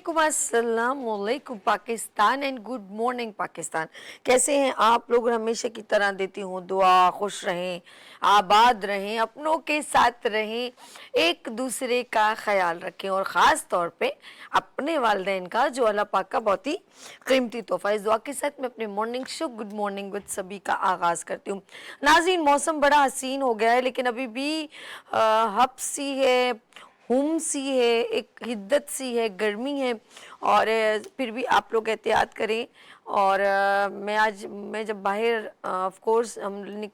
वालेकुम अस्सलाम वालेकुम Pakistan and good morning Pakistan. कैसे हैं आप लोग? हमेशा की तरह देती हूँ दुआ, खुश रहें, आबाद रहें, अपनों के साथ रहें, एक दूसरे का ख्याल रखें और ख़ास तौर पे अपने वालिदैन का, जो अल्लाह पाक का बहुत ही कीमती तोहफ़ा। इस दुआ के साथ मैं अपने morning show good morning with सभी का आगाज़ करती हूँ। नाज़रीन, मौसम बड़ा हसीन हो गया है लेकिन अभी भी हब्स सी है, हुम सी है, एक हिद्दत सी है, गर्मी है और फिर भी आप लोग एहतियात करें। और मैं जब बाहर ऑफ कोर्स हम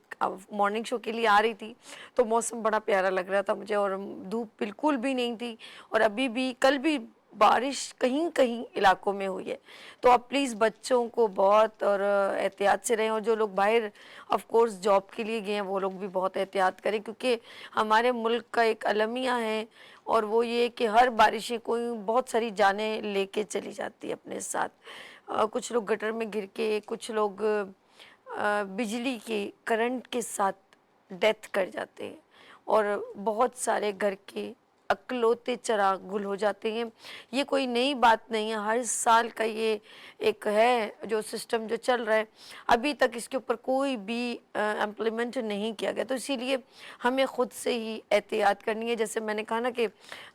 मॉर्निंग शो के लिए आ रही थी तो मौसम बड़ा प्यारा लग रहा था मुझे और धूप बिल्कुल भी नहीं थी और अभी भी कल भी बारिश कहीं कहीं इलाकों में हुई है। तो आप प्लीज़ बच्चों को बहुत और एहतियात से रहें और जो लोग बाहर ऑफ कोर्स जॉब के लिए गए हैं वो लोग भी बहुत एहतियात करें, क्योंकि हमारे मुल्क का एक अलमिया है और वो ये कि हर बारिशें कोई बहुत सारी जानें लेके चली जाती है अपने साथ। कुछ लोग गटर में गिर के, कुछ लोग बिजली के करंट के साथ डेथ कर जाते हैं और बहुत सारे घर के अकलौते चिराग गुल हो जाते हैं। ये कोई नई बात नहीं है, हर साल का ये एक है जो सिस्टम जो चल रहा है। अभी तक इसके ऊपर कोई भी इम्प्लीमेंट नहीं किया गया, तो इसीलिए हमें ख़ुद से ही एहतियात करनी है। जैसे मैंने कहा ना कि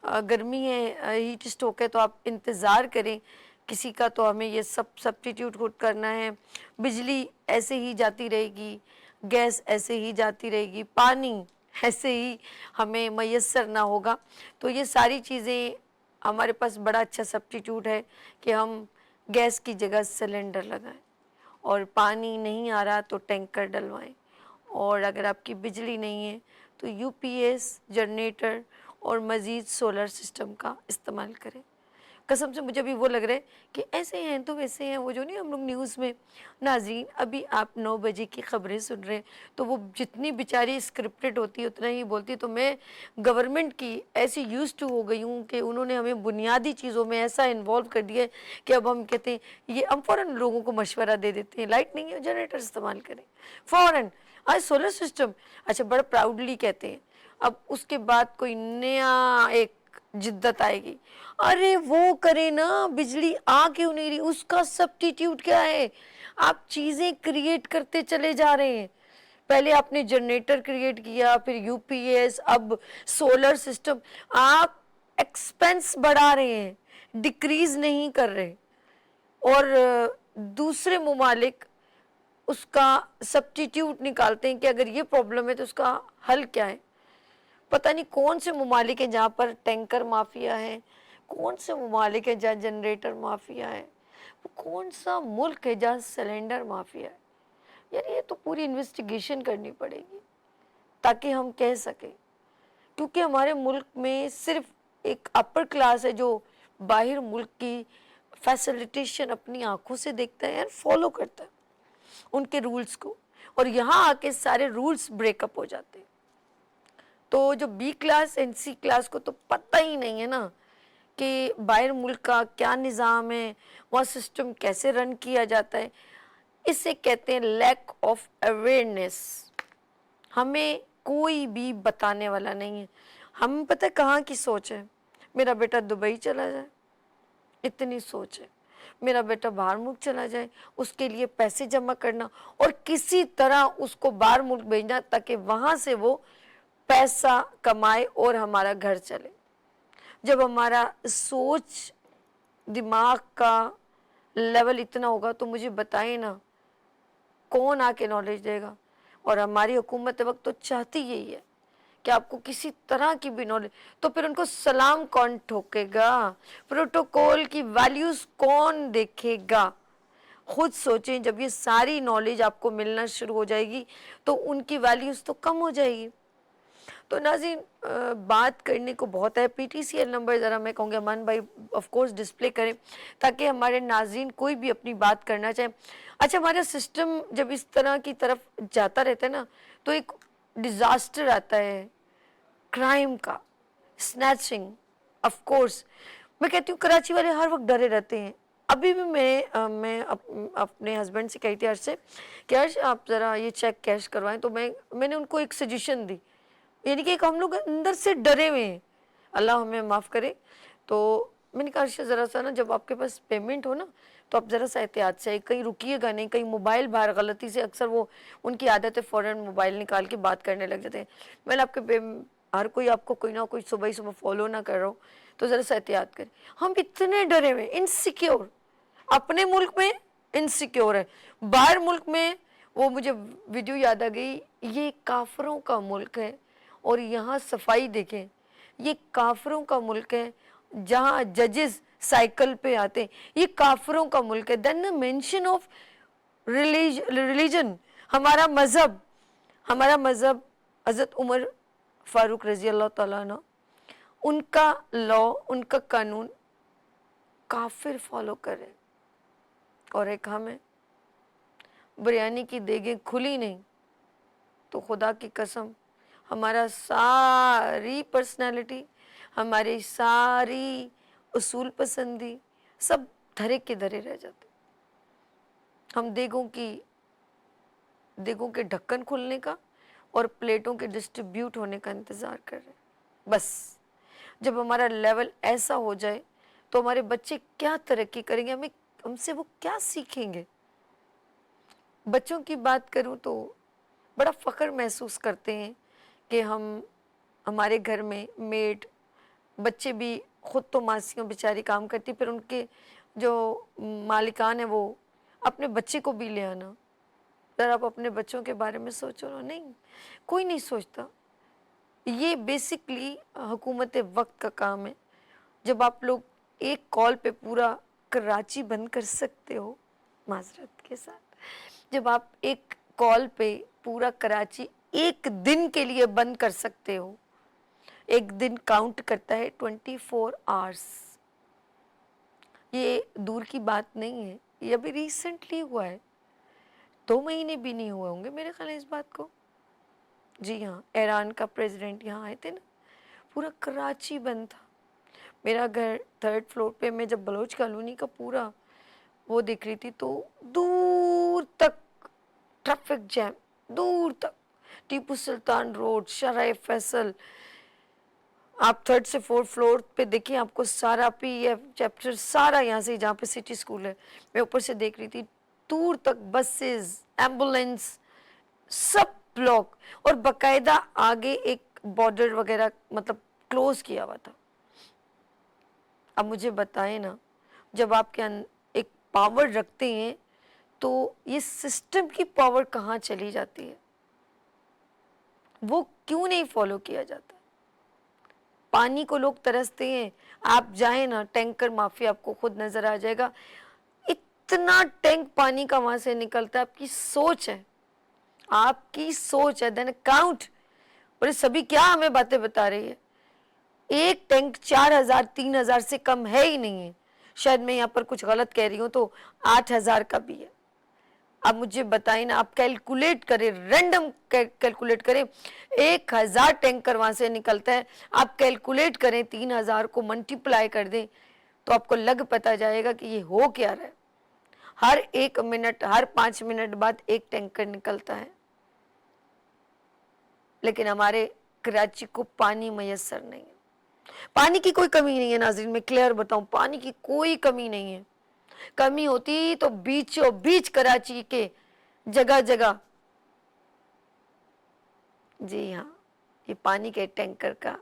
गर्मी है, हीट स्ट्रोक है, तो आप इंतज़ार करें किसी का, तो हमें ये सब सब्स्टिट्यूट खुद करना है। बिजली ऐसे ही जाती रहेगी, गैस ऐसे ही जाती रहेगी, पानी ऐसे ही हमें मैसर ना होगा। तो ये सारी चीज़ें हमारे पास बड़ा अच्छा सब्स्टिट्यूट है कि हम गैस की जगह सिलेंडर लगाएं और पानी नहीं आ रहा तो टैंकर डलवाएं और अगर आपकी बिजली नहीं है तो यूपीएस, जनरेटर और मज़ीद सोलर सिस्टम का इस्तेमाल करें। कसम से मुझे भी वो लग रहा है कि ऐसे हैं तो वैसे हैं, वो जो नहीं हम लोग न्यूज़ में। नाज़रीन, अभी आप 9 बजे की ख़बरें सुन रहे हैं तो वो जितनी बेचारी स्क्रिप्टेड होती है उतना ही बोलती है। तो मैं गवर्नमेंट की ऐसी यूज़ टू हो गई हूँ कि उन्होंने हमें बुनियादी चीज़ों में ऐसा इन्वॉल्व कर दिया है कि अब हम कहते हैं ये हम फ़ौरन लोगों को मशवरा दे देते हैं, लाइट नहीं है जनरेटर इस्तेमाल करें फ़ौरन। आज सोलर सिस्टम, अच्छा, बड़ा प्राउडली कहते हैं। अब उसके बाद कोई नया एक जिद्दत आएगी, अरे वो करे ना, बिजली आ क्यों नहीं रही, उसका सब्स्टिट्यूट क्या है। आप चीज़ें क्रिएट करते चले जा रहे हैं। पहले आपने जनरेटर क्रिएट किया, फिर यूपीएस, अब सोलर सिस्टम। आप एक्सपेंस बढ़ा रहे हैं, डिक्रीज नहीं कर रहे। और दूसरे ममालिक उसका सब्स्टिट्यूट निकालते हैं कि अगर ये प्रॉब्लम है तो उसका हल क्या है। पता नहीं कौन से ममालिक हैं जहाँ पर टैंकर माफिया है, कौन से ममालिक हैं जहाँ जनरेटर माफिया है, वो कौन सा मुल्क है जहाँ सिलेंडर माफिया है। यार ये तो पूरी इन्वेस्टिगेशन करनी पड़ेगी ताकि हम कह सकें, क्योंकि हमारे मुल्क में सिर्फ एक अपर क्लास है जो बाहर मुल्क की फैसिलिटेशन अपनी आंखों से देखता है, यार फॉलो करता है उनके रूल्स को, और यहाँ आके सारे रूल्स ब्रेकअप हो जाते हैं। तो जो B class and C class को तो पता ही नहीं है ना कि बाहर मुल्क का क्या निज़ाम है, वहाँ सिस्टम कैसे रन किया जाता है। इसे कहते हैं लैक ऑफ अवेयरनेस। हमें कोई भी बताने वाला नहीं है। हम पता है कहाँ की सोच है, मेरा बेटा दुबई चला जाए, इतनी सोच है। मेरा बेटा बाहर मुल्क चला जाए, उसके लिए पैसे जमा करना और किसी तरह उसको बाहर मुल्क भेजना ताकि वहाँ से वो पैसा कमाए और हमारा घर चले। जब हमारा सोच दिमाग का लेवल इतना होगा तो मुझे बताएं ना कौन आके नॉलेज देगा। और हमारी हुकूमत वक्त तो चाहती यही है कि आपको किसी तरह की भी नॉलेज, तो फिर उनको सलाम कौन ठोकेगा, प्रोटोकॉल की वैल्यूज़ कौन देखेगा। खुद सोचें, जब ये सारी नॉलेज आपको मिलना शुरू हो जाएगी तो उनकी वैल्यूज़ तो कम हो जाएगी। तो नाज़रीन, बात करने को बहुत है। पीटीसीएल नंबर ज़रा मैं कहूँगी अमान भाई ऑफ कोर्स डिस्प्ले करें ताकि हमारे नाज़रीन कोई भी अपनी बात करना चाहे। अच्छा, हमारा सिस्टम जब इस तरह की तरफ जाता रहता है ना तो एक डिज़ास्टर आता है क्राइम का, स्नैचिंग। ऑफ कोर्स मैं कहती हूँ कराची वाले हर वक्त डरे रहते हैं। अभी भी मैं अपने हस्बैंड से कही थी अर्श से कि अर्श आप ज़रा ये चेक कैश करवाएं, तो मैंने उनको एक सजेशन दी, यानी कि एक हम लोग अंदर से डरे हुए हैं, अल्लाह हमें माफ़ करे। तो मैंने कहा अर्शद ज़रा सा ना, जब आपके पास पेमेंट हो ना तो आप ज़रा सा एहतियात से, कहीं रुकिएगा नहीं, कहीं मोबाइल बाहर गलती से, अक्सर वो उनकी आदत है फ़ौरन मोबाइल निकाल के बात करने लग जाते हैं। मैंने आपके हर कोई आपको कोई ना कोई सुबह ही सुबह फॉलो ना कर रहा हो तो ज़रा सा एहतियात करें। हम इतने डरे हुए, इनसिक्योर, अपने मुल्क में इनसिक्योर है, बाहर मुल्क में। वो मुझे वीडियो याद आ गई, ये काफिरों का मुल्क है और यहाँ सफाई देखें, ये काफिरों का मुल्क है जहाँ जजेस साइकिल पे आते हैं, ये काफिरों का मुल्क है। Then the mention of religion, हमारा मज़हब, हमारा मज़हब हज़रत उमर फारूक रज़ी अल्लाह ताला अन्हु, उनका लॉ, उनका कानून काफिर फॉलो कर रहे हैं और एक हम हैं। बिरयानी की देगें खुली नहीं तो खुदा की कसम हमारा सारी पर्सनालिटी, हमारी सारी उसूल पसंदी सब धरे के धरे रह जाते। हम देगों के ढक्कन खुलने का और प्लेटों के डिस्ट्रीब्यूट होने का इंतज़ार कर रहे हैं। बस जब हमारा लेवल ऐसा हो जाए तो हमारे बच्चे क्या तरक्की करेंगे, हमें हमसे वो क्या सीखेंगे। बच्चों की बात करूं तो बड़ा फ़ख्र महसूस करते हैं कि हमारे घर में मेड, बच्चे भी, खुद तो मासियों बेचारी काम करती, फिर उनके जो मालिकान है वो अपने बच्चे को भी ले आना। ज़रा आप अपने बच्चों के बारे में सोचो ना, नहीं, कोई नहीं सोचता। ये बेसिकली हुकूमत वक्त का काम है। जब आप लोग एक कॉल पे पूरा कराची बंद कर सकते हो, माजरत के साथ, जब आप एक कॉल पे पूरा कराची एक दिन के लिए बंद कर सकते हो, एक दिन काउंट करता है 24 आवर्स। ये दूर की बात नहीं है, ये अभी रिसेंटली हुआ है, 2 महीने भी नहीं हुए होंगे मेरे ख्याल है इस बात को। जी हाँ, ईरान का प्रेसिडेंट यहाँ आए थे ना, पूरा कराची बंद था। मेरा घर 3rd फ्लोर पे, मैं जब बलोच कॉलोनी का पूरा वो देख रही थी तो दूर तक ट्रैफिक जैम, दूर तक, टीपू सुल्तान रोड, शराय फैसल, आप 3rd से 4th फ्लोर पे देखिए, आपको सारा PF चैप्टर सारा यहाँ से, जहाँ पे सिटी स्कूल है, मैं ऊपर से देख रही थी, दूर तक बसेस, एम्बुलेंस, सब ब्लॉक, और बकायदा आगे एक बॉर्डर वगैरह मतलब क्लोज किया हुआ था। अब मुझे बताएं ना, जब आपके एक पावर रखते हैं तो ये सिस्टम की पावर कहाँ चली जाती है, वो क्यों नहीं फॉलो किया जाता। पानी को लोग तरसते हैं, आप जाएं ना, टैंकर माफिया आपको खुद नजर आ जाएगा, इतना टैंक पानी का वहां से निकलता है। आपकी सोच है, आपकी सोच है, देन काउंट। और सभी क्या हमें बातें बता रही है, एक टैंक 4000 3000 से कम है ही नहीं है, शायद मैं यहाँ पर कुछ गलत कह रही हूँ तो 8000 का भी है। अब मुझे बताइए ना, आप कैलकुलेट करें, रैंडम कैलकुलेट करें, 1000 टैंकर वहां से निकलता है, आप कैलकुलेट करें, 3000 को मल्टीप्लाई कर दें तो आपको लग पता जाएगा कि ये हो क्या रहा है। हर 1 मिनट, हर 5 मिनट बाद एक टैंकर निकलता है, लेकिन हमारे कराची को पानी मैसर नहीं है। पानी की कोई कमी नहीं है नाज़रीन, मैं क्लियर बताऊं, पानी की कोई कमी नहीं है। कमी होती तो बीचों बीच कराची के जगह जगह, जी हाँ, ये पानी के टैंकर का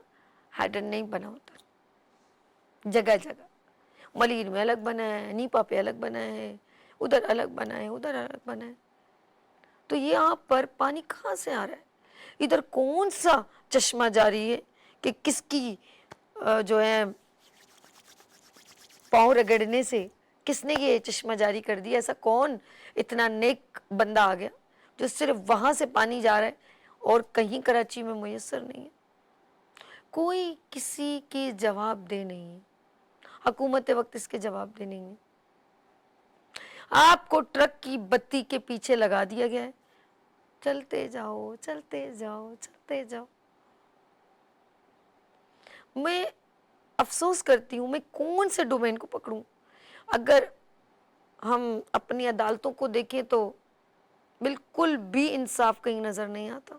हेडर नहीं बना होता। जगह जगह मलीर में अलग बना है, नीपा पे अलग बना है, उधर अलग बना है, उधर अलग बना है। तो ये यहाँ पर पानी कहाँ से आ रहा है, इधर कौन सा चश्मा जारी है कि किसकी जो है पाँव रगड़ने से किसने ये चश्मा जारी कर दिया। ऐसा कौन इतना नेक बंदा आ गया जो सिर्फ वहां से पानी जा रहा है और कहीं कराची में मुयस्सर नहीं है। कोई किसी के जवाब दे नहीं है, हुकूमत वक्त इसके जवाब दे नहीं है। आपको ट्रक की बत्ती के पीछे लगा दिया गया है, चलते जाओ चलते जाओ चलते जाओ। मैं अफसोस करती हूँ, मैं कौन से डोमेन को पकड़ूं। अगर हम अपनी अदालतों को देखें तो बिल्कुल भी इंसाफ कहीं नजर नहीं आता।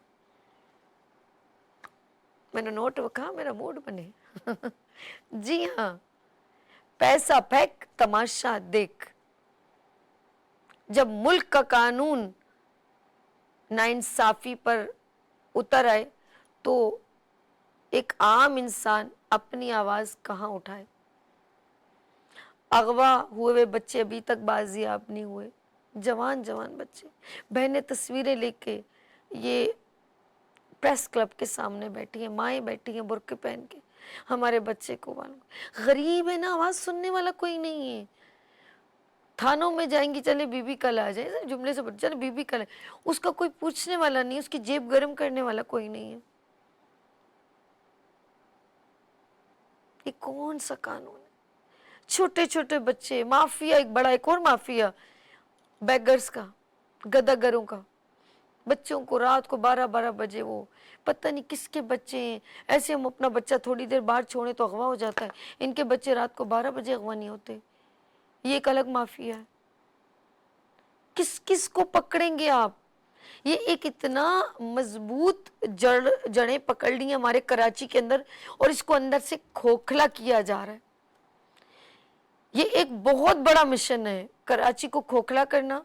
मैंने नोट रखा, मेरा मूड बने जी हाँ, पैसा फेंक तमाशा देख। जब मुल्क का कानून नाइंसाफी पर उतर आए तो एक आम इंसान अपनी आवाज कहाँ उठाए। अगवा हुए हुए बच्चे अभी तक बाजियाब नहीं हुए, जवान जवान बच्चे। बहनें तस्वीरें लेके ये प्रेस क्लब के सामने बैठी हैं, माएँ बैठी हैं बुर्के पहन के, हमारे बच्चे को मालूम। गरीब है ना, आवाज सुनने वाला कोई नहीं है। थानों में जाएंगी, चले बीबी कल आ जाए, जुमले से चले बीबी कल, उसका कोई पूछने वाला नहीं है, उसकी जेब गर्म करने वाला कोई नहीं है। ये कौन सा कानून है? छोटे छोटे बच्चे, माफिया, एक बड़ा एक और माफिया बेगर्स का, गदागरों का। बच्चों को रात को 12-12 बजे, वो पता नहीं किसके बच्चे हैं। ऐसे हम अपना बच्चा थोड़ी देर बाहर छोड़े तो अगवा हो जाता है, इनके बच्चे रात को 12 बजे अगवा नहीं होते। ये एक अलग माफिया है। किस किस को पकड़ेंगे आप? ये एक इतना मजबूत जड़ें पकड़ ली हमारे कराची के अंदर और इसको अंदर से खोखला किया जा रहा है। ये एक बहुत बड़ा मिशन है, कराची को खोखला करना,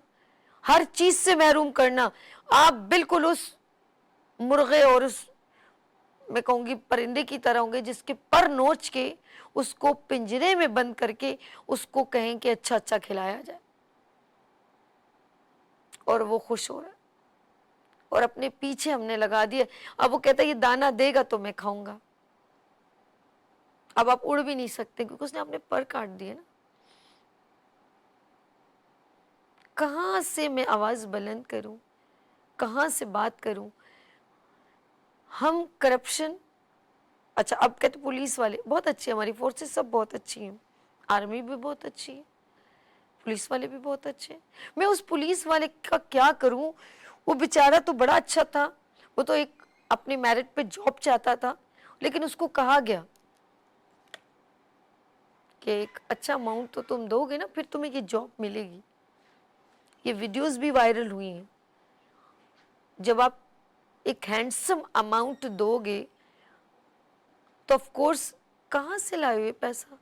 हर चीज से महरूम करना। आप बिल्कुल उस मुर्गे और उस, मैं कहूंगी, परिंदे की तरह होंगे जिसके पर नोच के उसको पिंजरे में बंद करके उसको कहें कि अच्छा अच्छा खिलाया जाए, और वो खुश हो रहा है और अपने पीछे हमने लगा दिया। अब वो कहता है ये दाना देगा तो मैं खाऊंगा। अब आप उड़ भी नहीं सकते क्योंकि उसने अपने पर काट दिए ना। कहां से मैं आवाज बुलंद करूं, कहां से बात करूं? हम करप्शन, अच्छा अब कहते पुलिस वाले बहुत अच्छे, हमारी फोर्सेस सब बहुत अच्छी हैं, आर्मी भी बहुत अच्छी है, पुलिस वाले भी बहुत अच्छे हैं। मैं उस पुलिस वाले का क्या करूं? वो बेचारा तो बड़ा अच्छा था, वो तो एक अपने मेरिट पे जॉब चाहता था, लेकिन उसको कहा गया कि एक अच्छा अमाउंट तो तुम दोगे ना, फिर तुम्हें ये जॉब मिलेगी। ये वीडियोस भी वायरल हुई हैं। जब आप एक हैंडसम अमाउंट दोगे तो ऑफ कोर्स कहाँ से लाए हुए पैसा,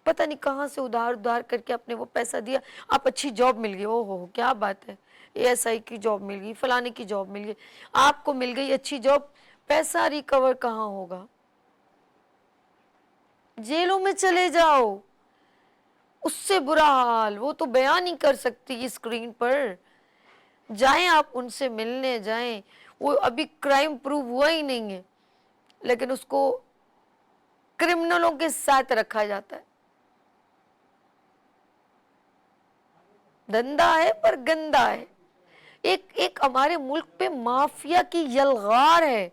पता नहीं कहाँ से उधार उधार करके आपने वो पैसा दिया, आप अच्छी जॉब मिल गई, ओहो क्या बात है, एएसआई की जॉब मिल गई, फलाने की जॉब मिल गई, आपको मिल गई अच्छी जॉब, पैसा रिकवर कहाँ होगा? जेलों में चले जाओ, उससे बुरा हाल वो तो बयान नहीं कर सकती स्क्रीन पर। जाएं आप उनसे मिलने जाएं, वो अभी क्राइम प्रूव हुआ ही नहीं है, लेकिन उसको क्रिमिनलों के साथ रखा जाता है। धंधा है पर गंदा है। एक एक हमारे मुल्क पे माफिया की यलगार है,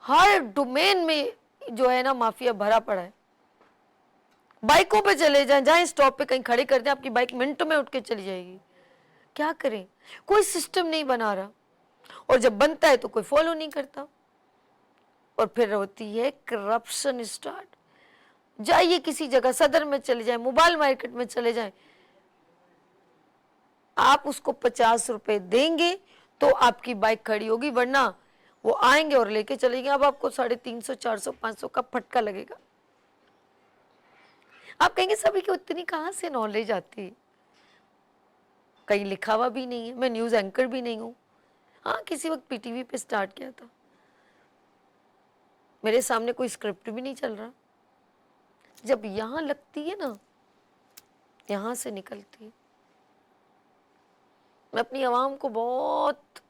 हर डोमेन में जो है ना माफिया भरा पड़ा है। बाइकों पे चले जाएं, जाएं स्टॉप पे कहीं खड़े कर दें, आपकी बाइक मिनटों में उठ के चली जाएगी। क्या करें? कोई सिस्टम नहीं बना रहा, और जब बनता है तो कोई फॉलो नहीं करता, और फिर होती है करप्शन स्टार्ट। जाइए किसी जगह, सदर में चले जाएं, मोबाइल मार्केट में चले जाएं, आप उसको 50 रुपए देंगे तो आपकी बाइक खड़ी होगी, वरना वो आएंगे और लेके चलेंगे। अब आपको 350, 400, 500 का फटका लगेगा। आप कहेंगे सभी की उतनी कहाँ से नॉलेज आती? कहीं लिखा हुआ भी नहीं है, मैं न्यूज एंकर भी नहीं हूँ। हाँ, किसी वक्त पीटीवी पे स्टार्ट किया था, मेरे सामने कोई स्क्रिप्ट भी नहीं चल रहा। जब यहाँ लगती है ना, यहाँ से निकलती है। मैं अपनी आवाम को बहुत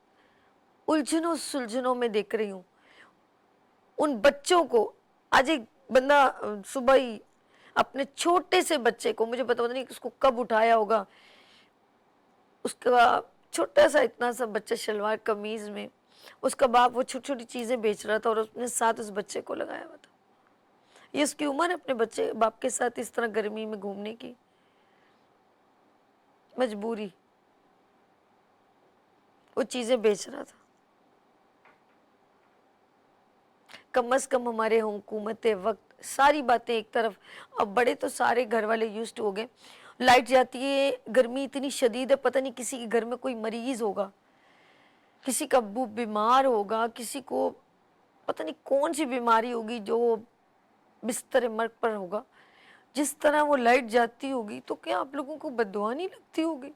उलझनों सुलझनों में देख रही हूँ। उन बच्चों को, आज एक बंदा सुबह ही अपने छोटे से बच्चे को, मुझे पता नहीं उसको कब उठाया होगा, उसका छोटा सा इतना सा बच्चा शलवार कमीज में, उसका बाप वो छोटी छोटी चीजें बेच रहा था और उसने साथ उस बच्चे को लगाया हुआ था। ये उसकी उम्र है अपने बच्चे बाप के साथ इस तरह गर्मी में घूमने की? मजबूरी, वो चीजें बेच रहा था। कम से कम हमारे हुकूमत वक्त सारी बातें एक तरफ, अब बड़े तो सारे घर वाले यूज्ड हो गए। लाइट जाती है, गर्मी इतनी शदीद है, पता नहीं किसी के घर में कोई मरीज होगा, किसी का अब्बू बीमार होगा, किसी को पता नहीं कौन सी बीमारी होगी जो बिस्तर मर्ग पर होगा, جس طرح وہ لائٹ جاتی ہوگی تو کیا آپ لوگوں کو بددعا نہیں لگتی ہوگی؟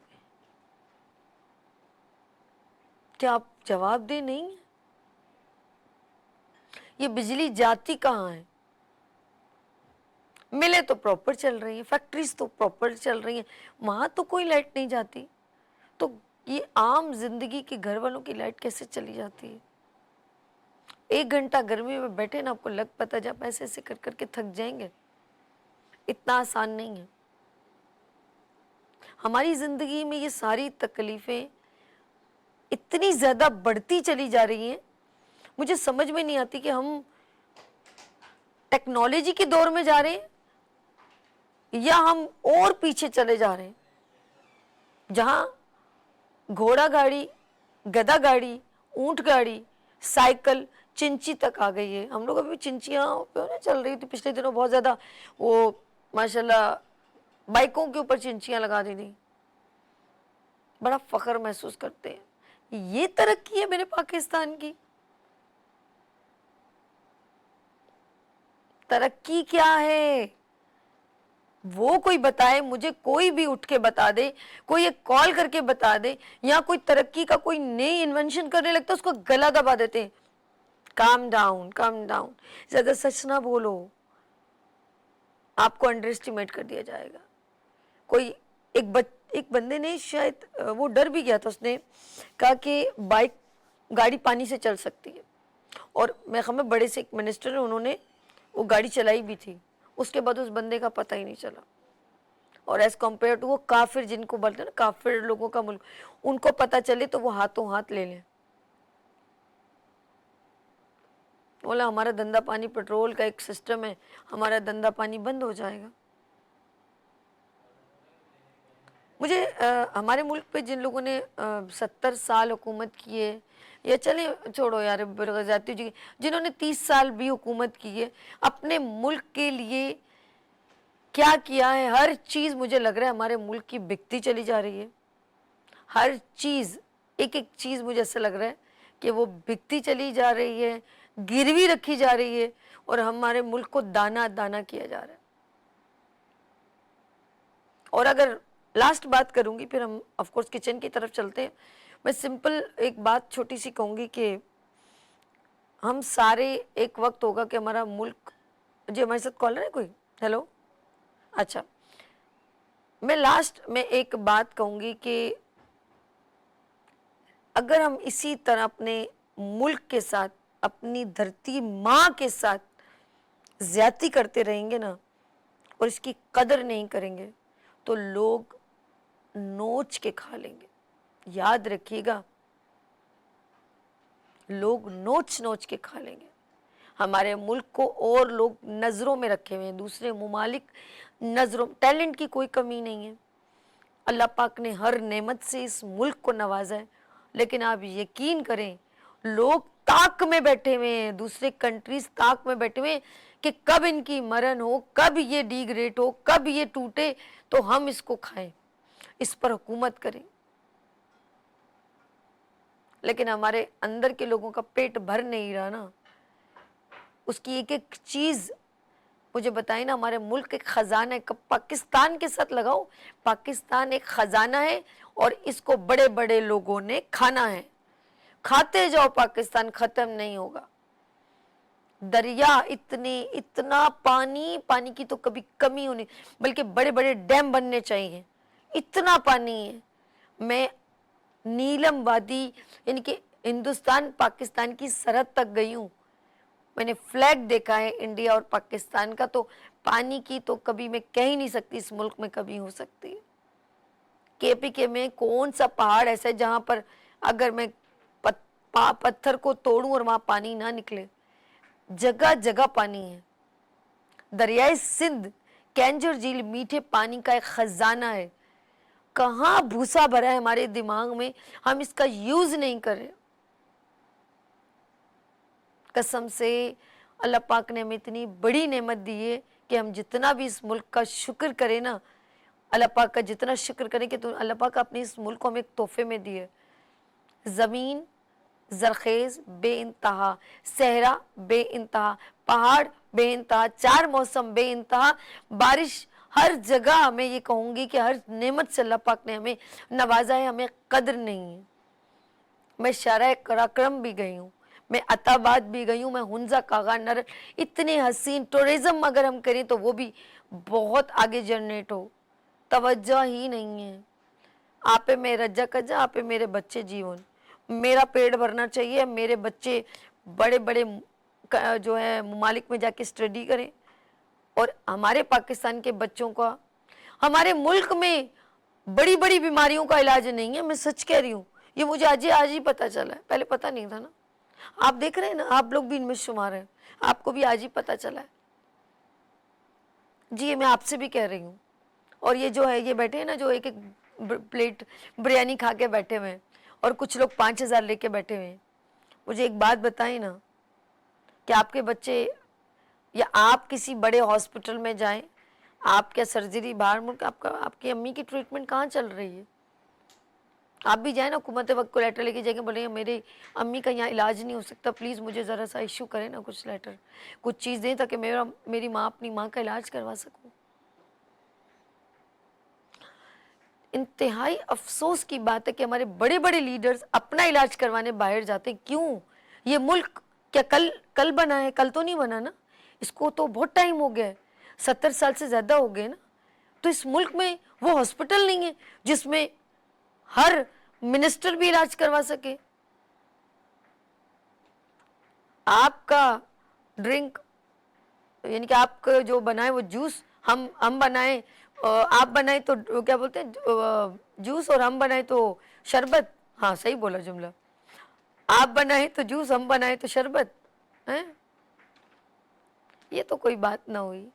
کیا آپ جواب دیں نہیں؟ یہ بجلی جاتی کہاں ہے؟ ملیں تو پراپر چل رہی ہیں، فیکٹریز تو پراپر چل رہی ہیں، وہاں تو کوئی لائٹ نہیں جاتی، تو یہ عام زندگی کے گھر والوں کی لائٹ کیسے چلی جاتی ہے؟ 1 گھنٹہ گرمی میں بیٹھے نا، آپ کو لگ پتا جب ایسے ایسے کر کر کے تھک جائیں گے، اتنا آسان نہیں ہے۔ ہماری زندگی میں یہ ساری تکلیفیں اتنی زیادہ بڑھتی چلی جا رہی ہیں، مجھے سمجھ میں نہیں آتی کہ ہم ٹیکنالوجی کے دور میں جا رہے ہیں یا ہم اور پیچھے چلے جا رہے ہیں، جہاں گھوڑا گاڑی، گدا گاڑی، اونٹ گاڑی، سائیکل، چنچی تک آ گئی ہے۔ ہم لوگ ابھی چنچیاں چل رہی تھی پچھلے دنوں بہت زیادہ، وہ ماشاءاللہ بائکوں کے اوپر چنچیاں لگا دی تھی، بڑا فخر محسوس کرتے ہیں۔ یہ ترقی ہے میرے پاکستان کی؟ ترقی کیا ہے وہ کوئی بتائے مجھے، کوئی بھی اٹھ کے بتا دے، کوئی ایک کال کر کے بتا دے، یا کوئی ترقی کا کوئی نئی انونشن کرنے لگتا ہے اس کو گلا دبا دیتے ہیں۔ کام ڈاؤن، کام ڈاؤن، زیادہ سچ نہ بولو، آپ کو انڈر اسٹیمیٹ کر دیا جائے گا۔ کوئی ایک بندے نے شاید وہ ڈر بھی گیا تھا، اس نے کہا کہ بائک گاڑی پانی سے چل سکتی ہے، اور میں خبر بڑے سے ایک منسٹر ہیں، انہوں نے وہ گاڑی چلائی بھی تھی، اس کے بعد اس بندے کا پتہ ہی نہیں چلا۔ اور ایز کمپیئر ٹو وہ کافر، جن کو بولتے ہیں نا کافر لوگوں کا ملک، ان کو پتہ چلے تو وہ ہاتھوں ہاتھ لے لیں۔ بولا ہمارا دھندا پانی پیٹرول کا ایک سسٹم ہے، ہمارا دھندا پانی بند ہو جائے گا۔ مجھے ہمارے ملک پہ جن لوگوں نے 70 سال حکومت کی ہے، یا چلیں چھوڑو یار برغزاتی جی، جنہوں نے 30 سال بھی حکومت کی ہے، اپنے ملک کے لیے کیا کیا ہے؟ ہر چیز مجھے لگ رہا ہے ہمارے ملک کی بکتی چلی جا رہی ہے، ہر چیز، ایک ایک چیز مجھے ایسا لگ رہا ہے کہ وہ بکتی چلی جا رہی ہے، گروی رکھی جا رہی ہے، اور ہمارے ملک کو دانا دانا کیا جا رہا ہے۔ اور اگر لاسٹ بات کروں گی، پھر ہم آف کورس کچن کی طرف چلتے ہیں، میں سمپل ایک بات چھوٹی سی کہوں گی کہ ہم سارے ایک وقت ہوگا کہ ہمارا ملک، جی ہمارے ساتھ کالر ہے کوئی؟ ہیلو، اچھا، میں لاسٹ میں ایک بات کہوں گی کہ اگر ہم اسی طرح اپنے ملک کے ساتھ، اپنی دھرتی ماں کے ساتھ زیادتی کرتے رہیں گے نا، اور اس کی قدر نہیں کریں گے، تو لوگ نوچ کے کھا لیں گے۔ یاد رکھیے گا، لوگ نوچ نوچ کے کھا لیں گے۔ ہمارے ملک کو اور لوگ نظروں میں رکھے ہوئے ہیں، دوسرے ممالک نظروں، ٹیلنٹ کی کوئی کمی نہیں ہے، اللہ پاک نے ہر نعمت سے اس ملک کو نوازا ہے، لیکن آپ یقین کریں لوگ تاک میں بیٹھے ہوئے ہیں، دوسرے کنٹریز تاک میں بیٹھے ہوئے ہیں کہ کب ان کی مرن ہو، کب یہ ڈیگریڈ ہو، کب یہ ٹوٹے تو ہم اس کو کھائیں، اس پر حکومت کریں۔ لیکن ہمارے اندر کے لوگوں کا پیٹ بھر نہیں رہا نا، اس کی ایک ایک چیز مجھے بتائیں نا، ہمارے ملک ایک خزانہ ہے، پاکستان کے ساتھ لگاؤ، پاکستان ایک خزانہ ہے، اور اس کو بڑے بڑے لوگوں نے کھانا ہے، کھاتے جاؤ، پاکستان ختم نہیں ہوگا۔ دریا اتنا پانی کی تو کبھی کمی ہونی، بلکہ بڑے بڑے ڈیم بننے چاہیے، اتنا پانی ہے۔ میں نیلم وادی، یعنی کہ ہندوستان پاکستان کی سرحد تک گئی ہوں، میں نے فلیگ دیکھا ہے انڈیا اور پاکستان کا، تو پانی کی تو کبھی میں کہہ ہی نہیں سکتی اس ملک میں کبھی ہو سکتی ہے۔ کے پی کے میں کون سا پہاڑ ایسا ہے جہاں پر اگر میں پتھر کو توڑوں اور وہاں پانی نہ نکلے؟ جگہ جگہ پانی ہے۔ دریائے سندھ، کینجر جھیل میٹھے پانی کا ایک خزانہ ہے، کہاں بھوسا بھرا ہے ہمارے دماغ میں، ہم اس کا یوز نہیں کر رہے۔ قسم سے اللہ پاک نے ہمیں اتنی بڑی نعمت دی ہے کہ ہم جتنا بھی اس ملک کا شکر کریں نا، اللہ پاک کا جتنا شکر کریں کہ تو اللہ پاک اپنے اس ملک کو ہمیں ایک تحفے میں دی ہے۔ زمین زرخیز بے انتہا، صحرا بے انتہا، पहाड़ बेइंतहा, 4 मौसम बेइंतहा, बारिश हर जगह। मैं ये कहूँगी कि हर नेमत से अल्लाह पाक ने हमें नवाजा है, हमें कद्र नहीं है। मैं शारा कराक्रम भी गई हूँ, मैं अताबाद भी गई हूँ, मैं हुंजा कागा नर, इतने हसीन। टूरिज्म अगर हम करें तो वो भी बहुत आगे जनरेट हो, तवज्जो ही नहीं है। आपे में रज्जा कज्जा, आपे मेरे बच्चे जीवन, मेरा पेट भरना चाहिए, मेरे बच्चे बड़े बड़े जो है ममालिक में जाके स्टडी करें। और हमारे पाकिस्तान के बच्चों का, हमारे मुल्क में बड़ी बड़ी बीमारियों का इलाज नहीं है। मैं सच कह रही हूँ, ये मुझे आज ही पता चला है, पहले पता नहीं था ना। आप देख रहे हैं ना, आप लोग भी इनमें शुमार हैं, आपको भी आज ही पता चला है जी। ये मैं आपसे भी कह रही हूँ। और ये जो है, ये बैठे हैं ना, जो एक एक प्लेट बिरयानी खा के बैठे हुए हैं, और कुछ लोग 5,000 लेके बैठे हुए हैं। मुझे एक बात बताएं ना, कि आपके बच्चे या आप किसी बड़े हॉस्पिटल में जाएं, आप क्या सर्जरी बाहर मुल्क, आपकी अम्मी की ट्रीटमेंट कहाँ चल रही है? आप भी जाए ना, हुकूमत वक्त को लेटर लेके जाएंगे, बोलेंगे मेरी अम्मी का यहाँ इलाज नहीं हो सकता, प्लीज़ मुझे ज़रा सा इशू करें ना, कुछ लेटर, कुछ चीज़ दें ताकि मेरी माँ अपनी माँ का इलाज करवा सकूँ। इंतहाई अफसोस की बात है कि हमारे बड़े बड़े लीडर्स अपना इलाज करवाने बाहर जाते हैं। क्यों? ये मुल्क क्या कल बना है? कल तो नहीं बना ना, इसको तो बहुत टाइम हो गया है, 70 साल से ज़्यादा हो गए ना। तो इस मुल्क में वो हॉस्पिटल नहीं है जिसमें हर मिनिस्टर भी इलाज करवा सके। आपका ड्रिंक, यानी कि आपका जो बनाए वो जूस, हम बनाए, आप बनाए तो क्या बोलते हैं जूस, और हम बनाए तो शरबत। हाँ सही बोला जुमला, आप बनाए तो जूस, हम बनाए तो शरबत है। ये तो कोई बात ना हुई।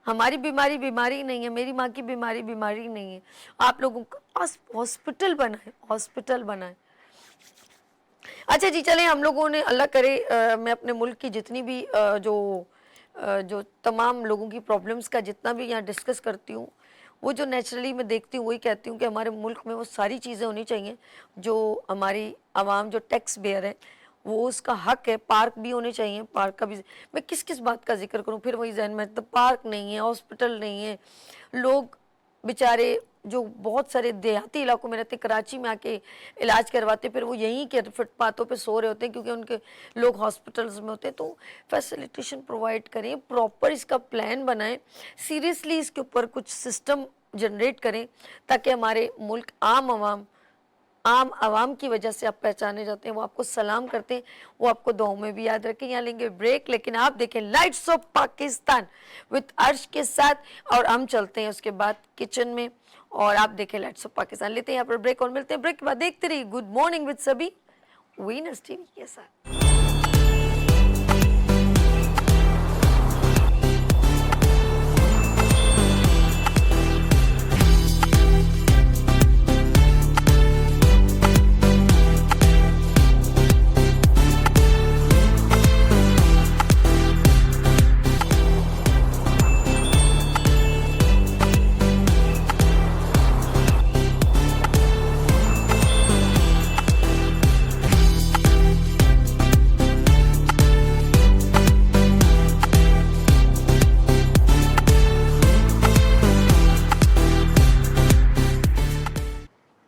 हमारी बीमारी बीमारी नहीं है, मेरी माँ की बीमारी बीमारी नहीं है। आप लोगों का हॉस्पिटल बनाए, हॉस्पिटल बनाए। अच्छा जी, चलें, हम लोगों ने अल्लाह करे मैं अपने मुल्क की जितनी भी जो तमाम लोगों की प्रॉब्लम्स का जितना भी यहाँ डिस्कस करती हूँ, वो जो नेचुरली मैं देखती हूँ वही कहती हूँ कि हमारे मुल्क में वो सारी चीज़ें होनी चाहिए जो हमारी आवाम जो टैक्स बेयर है वो उसका हक है। पार्क भी होने चाहिए, पार्क का भी मैं किस किस बात का जिक्र करूँ, फिर वही जहन में, तो पार्क नहीं है, हॉस्पिटल नहीं है, लोग बेचारे जो बहुत सारे देहाती इलाकों में रहते, कराची में आके इलाज करवाते, फिर वो यहीं के फुटपाथों पे सो रहे होते हैं क्योंकि उनके लोग हॉस्पिटल्स में होते हैं। तो फैसिलिटेशन प्रोवाइड करें, प्रॉपर इसका प्लान बनाएं, सीरियसली इसके ऊपर कुछ सिस्टम जनरेट करें ताकि हमारे मुल्क आम आवाम की वजह से आप पहचाने जाते हैं, वो आपको सलाम करते हैं, वो आपको दुआओं में भी याद रखें। यहाँ लेंगे ब्रेक, लेकिन आप देखें लाइट्स ऑफ पाकिस्तान विद अर्श के साथ, और हम चलते हैं उसके बाद किचन में, और आप देखें लाइट्स ऑफ पाकिस्तान। लेते हैं यहाँ पर ब्रेक और मिलते हैं ब्रेक के बाद। देखते रहिए गुड मॉर्निंग विद सभी विनर्स टीवी के साथ।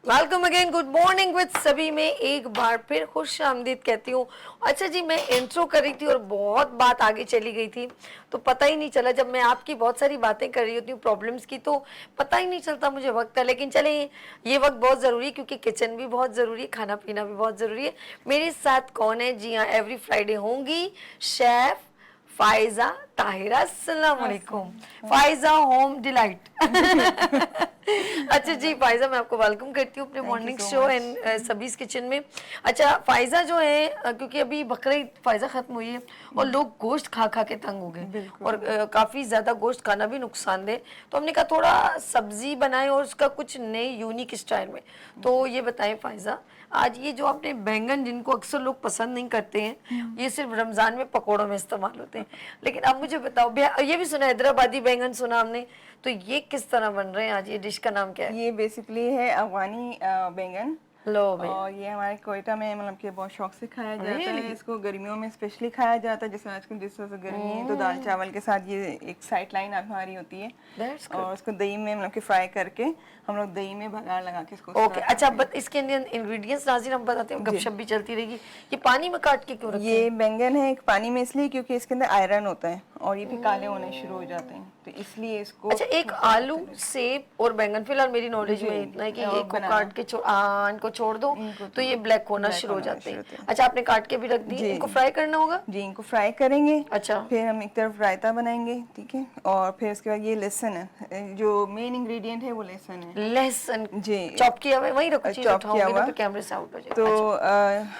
Welcome again, good morning with सभी में एक बार फिर खुश आमदीद कहती हूँ। अच्छा जी, मैं इंट्रो कर रही थी और बहुत बात आगे चली गई थी, तो पता ही नहीं चला। जब मैं आपकी बहुत सारी बातें कर रही होती हूँ प्रॉब्लम्स की, तो पता ही नहीं चलता मुझे वक्त का। लेकिन चले, ये वक्त बहुत ज़रूरी है क्योंकि किचन भी बहुत ज़रूरी है, खाना पीना भी बहुत ज़रूरी है। मेरे साथ कौन है? जी हाँ, एवरी फ्राइडे होंगी शेफ़ फाइजा ताहिरा। अस्सलाम वालेकुम फाइजा, होम डिलाइट। अच्छा जी फाइजा, मैं आपको वेलकम करती हूँ अपने मॉर्निंग शो एंड सभीज़ किचन में। अच्छा फाइजा जो है, क्योंकि अभी बकरीद फाइजा ख़त्म हुई है और लोग गोश्त खा खा के तंग हो गए, और काफ़ी ज़्यादा गोश्त खाना भी नुकसानदेह, तो हमने कहा थोड़ा सब्ज़ी बनाएं और उसका कुछ नए यूनिक स्टाइल में। तो ये बताएं फाइजा, आज ये जो आपने बैंगन, जिनको अक्सर लोग पसंद नहीं करते हैं, ये सिर्फ रमज़ान में पकौड़ों में इस्तेमाल होते हैं, लेकिन अब मुझे बताओ, ये भी सुना हैदराबादी बैंगन सुना हमने, तो ये किस तरह बन रहे हैं आज? ये डिश का नाम क्या है? ये बेसिकली है अफगानी बैंगन, लो भाई और ये हमारे कोयटा में मतलब कि बहुत शौक से खाया जाता है। इसको गर्मियों में स्पेशली खाया जाता है, जैसे आजकल जिस तरह से गर्मी है तो दाल चावल के साथ ये एक साइड लाइन हमारी होती है। दैट्स और उसको दही में मतलब कि फ्राई करके हम लोग दही में बघार लगा के इसको ओके। अच्छा इसके अंदर इंग्रेडिएंट्स नाज़रीन हम बताते हैं, गपशप भी चलती रहेगी। ये पानी में काट के क्यों रखते हैं? ये बैंगन है एक पानी में इसलिए क्योंकि इसके अंदर आयरन होता है और ये भी काले होने शुरू हो जाते हैं, तो इसलिए इसको। अच्छा, एक आलू, सेब और बैंगन, फिलहाल मेरी नॉलेज में इतना है कि एक को काट के इनको छोड़ दो तो ये ब्लैक होना शुरू हो जाते हैं। अच्छा, आपने काट के भी रख दिए, इनको फ्राई करना होगा? जी, इनको फ्राई करेंगे। अच्छा, फिर हम एक तरफ रायता बनाएंगे, ठीक है, और फिर उसके बाद ये लहसुन है, जो मेन इंग्रेडिएंट है वो लहसुन है। लहसुन जी, चॉप किया हुआ है, वहीं रखो, चीज चॉप किया उठाऊंगी हुआ। तो कैमरे से आउट हो जाएगा। तो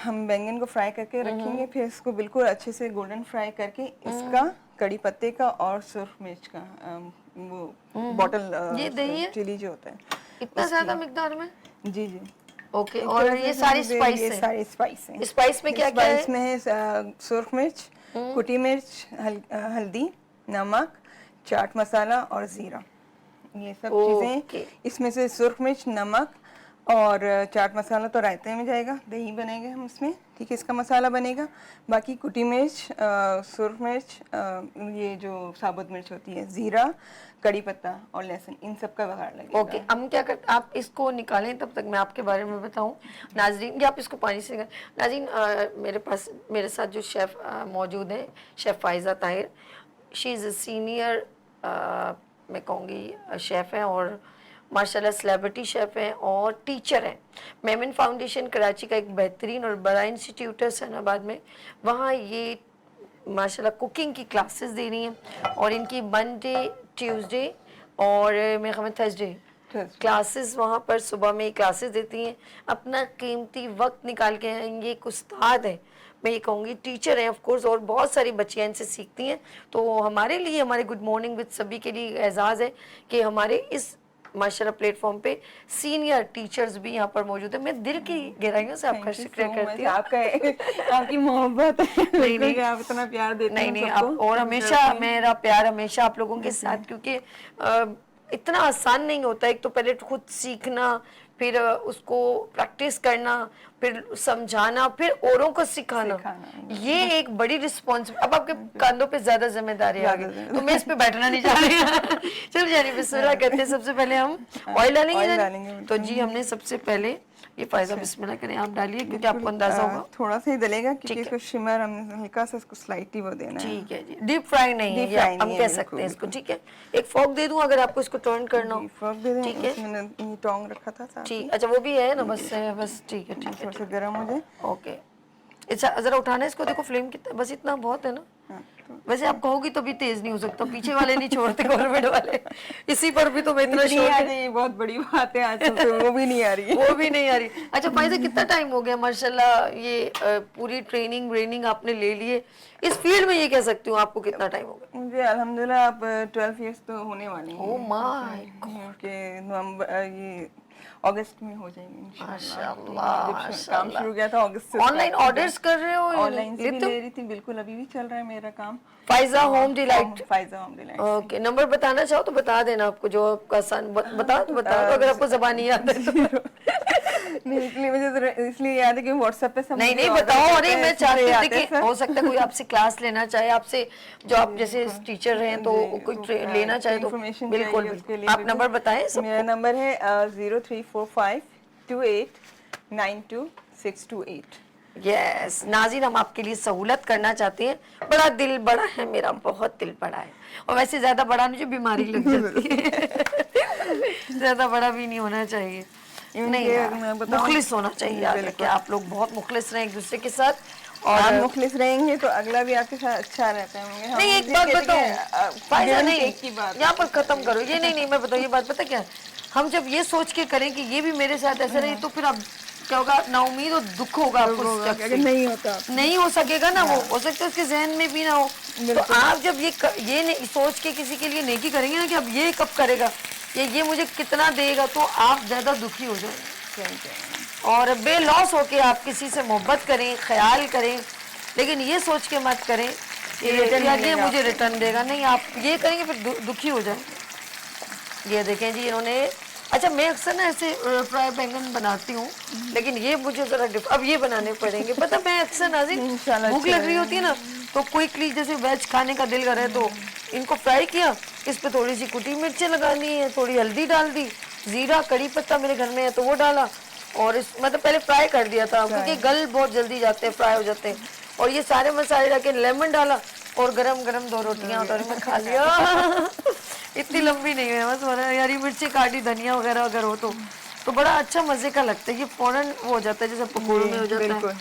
हम बैंगन को फ्राई करके रखेंगे, फिर इसको बिल्कुल अच्छे से गोल्डन फ्राई करके इसका कड़ी पत्ते का और सुरख मिर्च का वो बॉटल ये दही है? चिली जो होता है इतना ज्यादा मिकदार में? जी जी। ओके। और ये सारी स्पाइस ये है? सारी स्पाइस हैं। स्पाइस में क्या क्या है? स्पाइस में है सुरख मिर्च, कुटी मिर्च, हल्दी, नमक, चाट मसाला और जीरा, ये सब चीजें। इसमें से सुरख मिर्च, नमक और चाट मसाला तो रायते में जाएगा, दही बनेगा हम इसमें, ठीक है, इसका मसाला बनेगा। बाकी कुटी मिर्च, सुरख मिर्च, ये जो साबुत मिर्च होती है, जीरा, कड़ी पत्ता और लहसुन, इन सब का बघार लगेगा। ओके, हम क्या करते, आप इसको निकालें तब तक मैं आपके बारे में बताऊं नाजरीन, या आप इसको पानी से नाजरीन। मेरे पास मेरे साथ जो शेफ़ मौजूद हैं, chef Faiza Tahir, she is a senior, मैं कहूँगी शेफ़ हैं और माशाल्लाह सेलिब्रिटी शेफ़ हैं और टीचर हैं। मेमन फाउंडेशन कराची का एक बेहतरीन और बड़ा इंस्टीट्यूट है सनाबाद में, वहाँ ये माशाल्लाह कुकिंग की क्लासेस दे रही हैं और इनकी मंडे, ट्यूसडे और मेरे ख्याल में थर्सडे क्लासेस वहाँ पर सुबह में क्लासेस देती हैं। अपना कीमती वक्त निकाल के आएंगे, एक उस्ताद है, मैं ये कहूँगी टीचर हैं ऑफ कोर्स, और बहुत सारी बच्चियाँ इनसे सीखती हैं। तो हमारे लिए, हमारे गुड मॉर्निंग विद सभी के लिए एजाज़ है कि हमारे इस माशाल्लाह प्लेटफॉर्म पे सीनियर टीचर्स भी यहाँ पर मौजूद है। मैं दिल की गहराइयों से आपका शुक्रिया करती हूँ। आपकी मोहब्बत नहीं नहीं, आप इतना प्यार देते हैं नहीं आप, और हमेशा मेरा प्यार हमेशा आप लोगों के साथ, क्योंकि इतना आसान नहीं होता। एक तो पहले खुद सीखना, फिर उसको प्रैक्टिस करना, फिर समझाना, फिर औरों को सिखाना, ये एक बड़ी रिस्पॉन्सिबिलिटी। अब आपके कंधों पे ज्यादा जिम्मेदारी आ गई, तो मैं इस पे बैठना नहीं चाह रही। चल जानी बिस्मिल्लाह करते हैं। सबसे पहले हम ऑयल डालेंगे। तो जी हमने सबसे पहले ये फायदा बिस्मिल्लाह करें, आप डालिए क्योंकि आपको अंदाजा होगा थोड़ा सा ही डलेगा क्योंकि इसको शिमर हम हल्का सा इसको स्लाइटली वो देना है। ठीक है जी, डीप फ्राई नहीं है, हम कह सकते हैं इसको, ठीक है। एक फोक दे दूं अगर आपको इसको टर्न करना हो? फोक दे दें, ठीक है, मैंने ये टोंग रखा था साथ। ठीक, अच्छा वो भी है ना, बस ठीक है थोड़ा सा गर्म हो जाए। ओके, अच्छा जरा उठाना है इसको, देखो फ्लेम कितना, बस इतना बहुत है ना। वैसे आप कहोगी तो भी तेज नहीं हो सकता, पीछे वाले नहीं छोड़ते गवर्नमेंट वाले, इसी पर भी तो मैं इतना शोर है। बहुत बड़ी बात है आजकल, तो वो भी नहीं आ रही वो भी नहीं आ रही। अच्छा फायदा, कितना टाइम हो गया माशाल्लाह ये पूरी ट्रेनिंग आपने ले लिए इस फील्ड में, ये कह सकती हूँ आपको कितना टाइम हो गया? मुझे अल्हम्दुलिल्लाह अब 12 इयर्स तो होने वाले हैं। ओह माय गॉड, के नवंबर ये अगस्त में हो जाएंगे इंशाल्लाह। माशाल्लाह, काम शुरू किया था अगस्त से। ऑनलाइन ऑर्डर्स कर रहे हो? ऑनलाइन से भी ले रही थी, बिल्कुल अभी भी चल रहा है मेरा काम। Pfizer home delight. Pfizer home delight. Okay, number बताना चाहो तो बता देना, आपको जो आपका आसान बता अगर आपको ज़बान नहीं याद है तो। नहीं, इसलिए मुझे इसलिए याद है कि व्हाट्सएप पे सब नहीं बताओ। अरे मैं चाहती थी कि हो सकता है कोई आपसे क्लास लेना चाहे, आपसे जो आप जैसे टीचर हैं तो कोई लेना चाहे तो बिल्कुल। आप नंबर बताएं सबको। मेरा नंबर है 034528926228। यस नाज़रीन, हम आपके लिए सहूलत करना चाहते हैं। बड़ा दिल बड़ा है मेरा, बहुत दिल बड़ा है, और वैसे ज्यादा बड़ा मुझे बीमारी लग जाती है। ज्यादा बड़ा भी नहीं होना चाहिए, नहीं मुखलिस होना चाहिए यार, कि आप लोग बहुत मुखलिस रहे एक दूसरे के साथ, और आप मुखलिस रहेंगे तो अगला भी आपके साथ अच्छा रहता है। नहीं एक बात बताऊं फायदा, नहीं यहाँ पर खत्म करो ये, नहीं मैं बताऊँ ये बात, पता क्या, हम जब ये सोच के करें कि ये भी मेरे साथ ऐसा रहे, तो फिर अब क्या होगा, ना उम्मीद और दुख होगा आपको, नहीं होता, नहीं हो सकेगा ना, वो हो सकता है उसके जहन में भी ना हो। तो आप जब ये नहीं सोच के किसी के लिए नेकी करेंगे ना कि अब ये कब करेगा, ये मुझे कितना देगा, तो आप ज्यादा दुखी हो जाएंगे। और बेलॉस होके आप किसी से मोहब्बत करें, ख्याल करें, लेकिन ये सोच के मत करें कि ये मुझे रिटर्न देगा, नहीं आप ये करेंगे फिर दुखी हो जाएंगे। ये देखें जी, इन्होंने अच्छा मैं अक्सर ना ऐसे फ्राई बैंगन बनाती हूँ, लेकिन ये मुझे जरा अब ये बनाने पड़ेंगे। पता मैं अक्सर नाज़रीन इंशाल्लाह भूख लग रही होती है ना, तो क्विकली जैसे वेज खाने का दिल करे तो इनको फ्राई किया, इस पे थोड़ी सी कुटी मिर्चें लगानी है, थोड़ी हल्दी डाल दी, जीरा कड़ी पत्ता मेरे घर में है तो वो डाला, और इस मतलब पहले फ्राई कर दिया था क्योंकि गल बहुत जल्दी जाते हैं, फ्राई हो जाते हैं, और ये सारे मसाले डाके लेमन डाला और गरम गरम 2 रोटियां उधर में खा लिया। इतनी लंबी नहीं है, बस हरी मिर्ची काटी, धनिया वगैरह अगर हो तो बड़ा अच्छा मजे का लगता है। ये फौरन वो हो जाता है जैसे पकौड़ों में हो जाता है,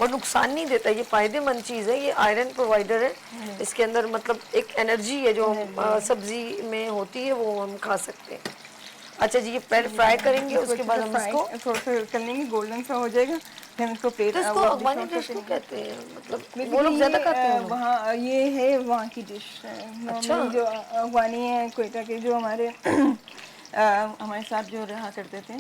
और नुकसान नहीं देता, ये फायदेमंद चीज़ है, ये आयरन प्रोवाइडर है, इसके अंदर मतलब एक एनर्जी है जो सब्जी में होती है, वो हम खा सकते हैं। अच्छा जी, ये पहले फ्राई करेंगे, उसके बाद हम इसको थोड़ा सा कर लेंगे, गोल्डन सा हो जाएगा, फिर हम इसको प्लेट तो इसको अफगानी डिश को कहते हैं, मतलब वो लोग ज्यादा खाते हैं वहाँ ये है वहाँ की डिश। अच्छा। नॉर्मली जो अफगानी है कोयटा के जो हमारे हमारे साथ जो रहा करते थे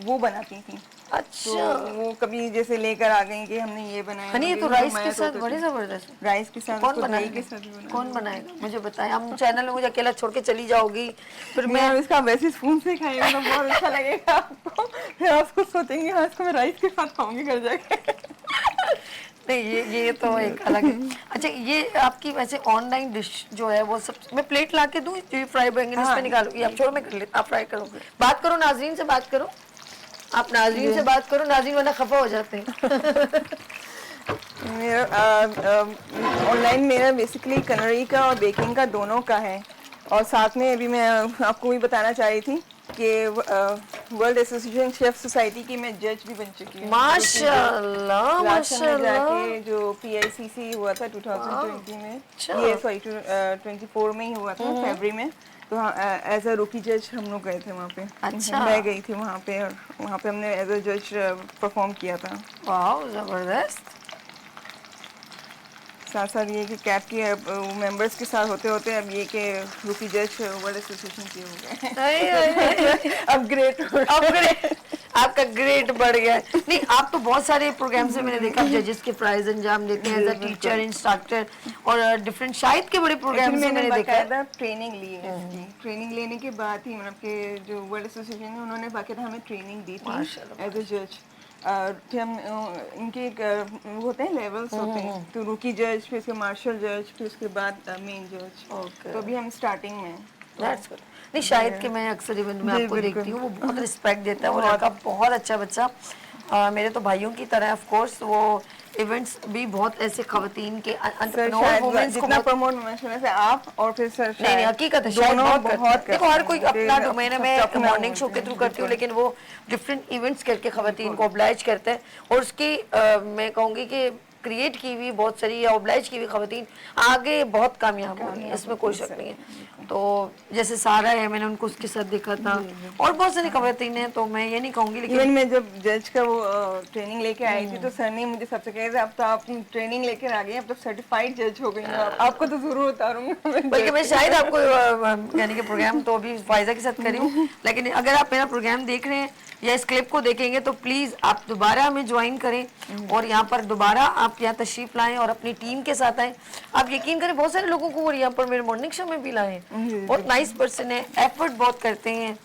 वो बनाती थी। तो अच्छा। वो कभी जैसे लेकर आ गई कि हमने ये बनाया। हनी ये तो राइस के साथ बड़े जबरदस्त है। राइस के साथ, कौन उसको दही बनाएगा? के साथ भी बनाया। कौन बनाएगा मुझे बताएं। हम चैनल में मुझे अकेला छोड़ के चली जाओगी, फिर मैं मैं इसका वैसे स्पून से खाएंगे तो बहुत अच्छा लगेगा आपको, फिर आप उसको सोचेंगे हाँ इसको मैं राइस के साथ खाऊंगी घर जाके। नहीं, ये तो एक अलग है। अच्छा, ये आपकी वैसे ऑनलाइन डिश जो है वो सब मैं प्लेट ला के दूँ, ये फ्राई बैंगन इस पे निकालो, ये आप छोड़ो मैं कर लेती, आप फ्राई करो, बात करो नाजरीन से, बात करो आप, नाजरीन से बात करो, नाजरीन वरना खफा हो जाते हैं। मेरा ऑनलाइन मेरा बेसिकली कनरी का और बेकिंग का दोनों का है, और साथ में अभी मैं आपको भी बताना चाह रही थी कि वर्ल्ड एसोसिएशन शेफ सोसाइटी की मैं जज भी बन चुकी हूँ। माशाल्लाह लास्ट में माशाल्लाह। जाके जो PICC हुआ था 2020 में, ये सॉरी 24 में ही हुआ था, फरवरी में, तो एज अ रूकी जज हम लोग गए थे वहाँ पे। अच्छा। मैं गई थी वहाँ पे, और वहाँ पे हमने एज अ जज परफॉर्म किया था। वाह जबरदस्त। साथ साथ ये कि कैब की मेंबर्स के साथ होते होते अब ये कि रूकी जज वर्ल्ड एसोसिएशन के हो गए। अपग्रेड अपग्रेड, आपका ग्रेड बढ़ गया है। नहीं, आप तो बहुत सारे प्रोग्राम से मैंने देखा, जजेस के प्राइज अंजाम देते हैं, एज अ टीचर, इंस्ट्रक्टर, और डिफरेंट शायद के बड़े प्रोग्राम से मैंने देखा है। ट्रेनिंग ली है इसकी, ट्रेनिंग लेने के बाद ही मतलब कि जो वर्ल्ड एसोसिएशन है उन्होंने बाकायदा हमें ट्रेनिंग दी थी एज अ जज। फिर हम इनके वो होते हैं लेवल्स होते हैं, तो रूकी जज, फिर उसके मार्शल जज, फिर उसके बाद मेन जज। तो अभी हम स्टार्टिंग में हैं। That's good. नहीं, शायद कि मैं अक्सर इवेंट में जी, आपको बिल्कुल। देखती हूँ, वो बहुत रिस्पेक्ट देता है, वो लड़का बहुत अच्छा बच्चा, मेरे तो भाइयों की तरह ऑफ कोर्स, वो इवेंट्स भी बहुत ऐसे खवातीन के सर और शायद वुमेन्स को जितना बहुत, प्रमोट माशाल्लाह से आप और फिर सर नहीं नहीं शायद हकीकत है, शायद दोनों बहुत करते हैं। देखो हर कोई अपना हैं। डोमेन है, सबका मैं मॉर्निंग शो के थ्रू करती हूँ, लेकिन वो डिफरेंट इवेंट्स करके खवातीन को ऑब्लाइज करते हैं, और उसकी मैं कहूँगी कि क्रिएट की हुई बहुत सारी या ऑब्लाइज की हुई खवातीन आगे बहुत कामयाब हो रही हैं, इसमें कोई शक नहीं है। तो जैसे सारा है, मैंने उनको उसके साथ देखा था, और बहुत सारी खवातीन हैं, तो मैं ये नहीं कहूँगी, इवन लेकिन मैं जब जज का वो ट्रेनिंग लेके आई थी तो सर ने मुझे सबसे कहा था अब तो आप ट्रेनिंग लेकर आ गई, अब तो सर्टिफाइड जज हो गई हैं, आपको तो जरूर उतारूंगा मैं। बल्कि मैं शायद आपको यानी कि प्रोग्राम तो अभी फायजा के साथ करी हूँ, लेकिन अगर आप मेरा प्रोग्राम देख रहे हैं या इस क्लिप को देखेंगे तो प्लीज़ आप दोबारा हमें ज्वाइन करें, और यहाँ पर दोबारा आप यहाँ तशरीफ लाएं और अपनी टीम के साथ आएं। आप यकीन करें बहुत सारे लोगों को वो यहाँ पर मेरे मॉर्निंग शो में भी लाएं, बहुत नाइस पर्सन है, एफर्ट बहुत करते हैं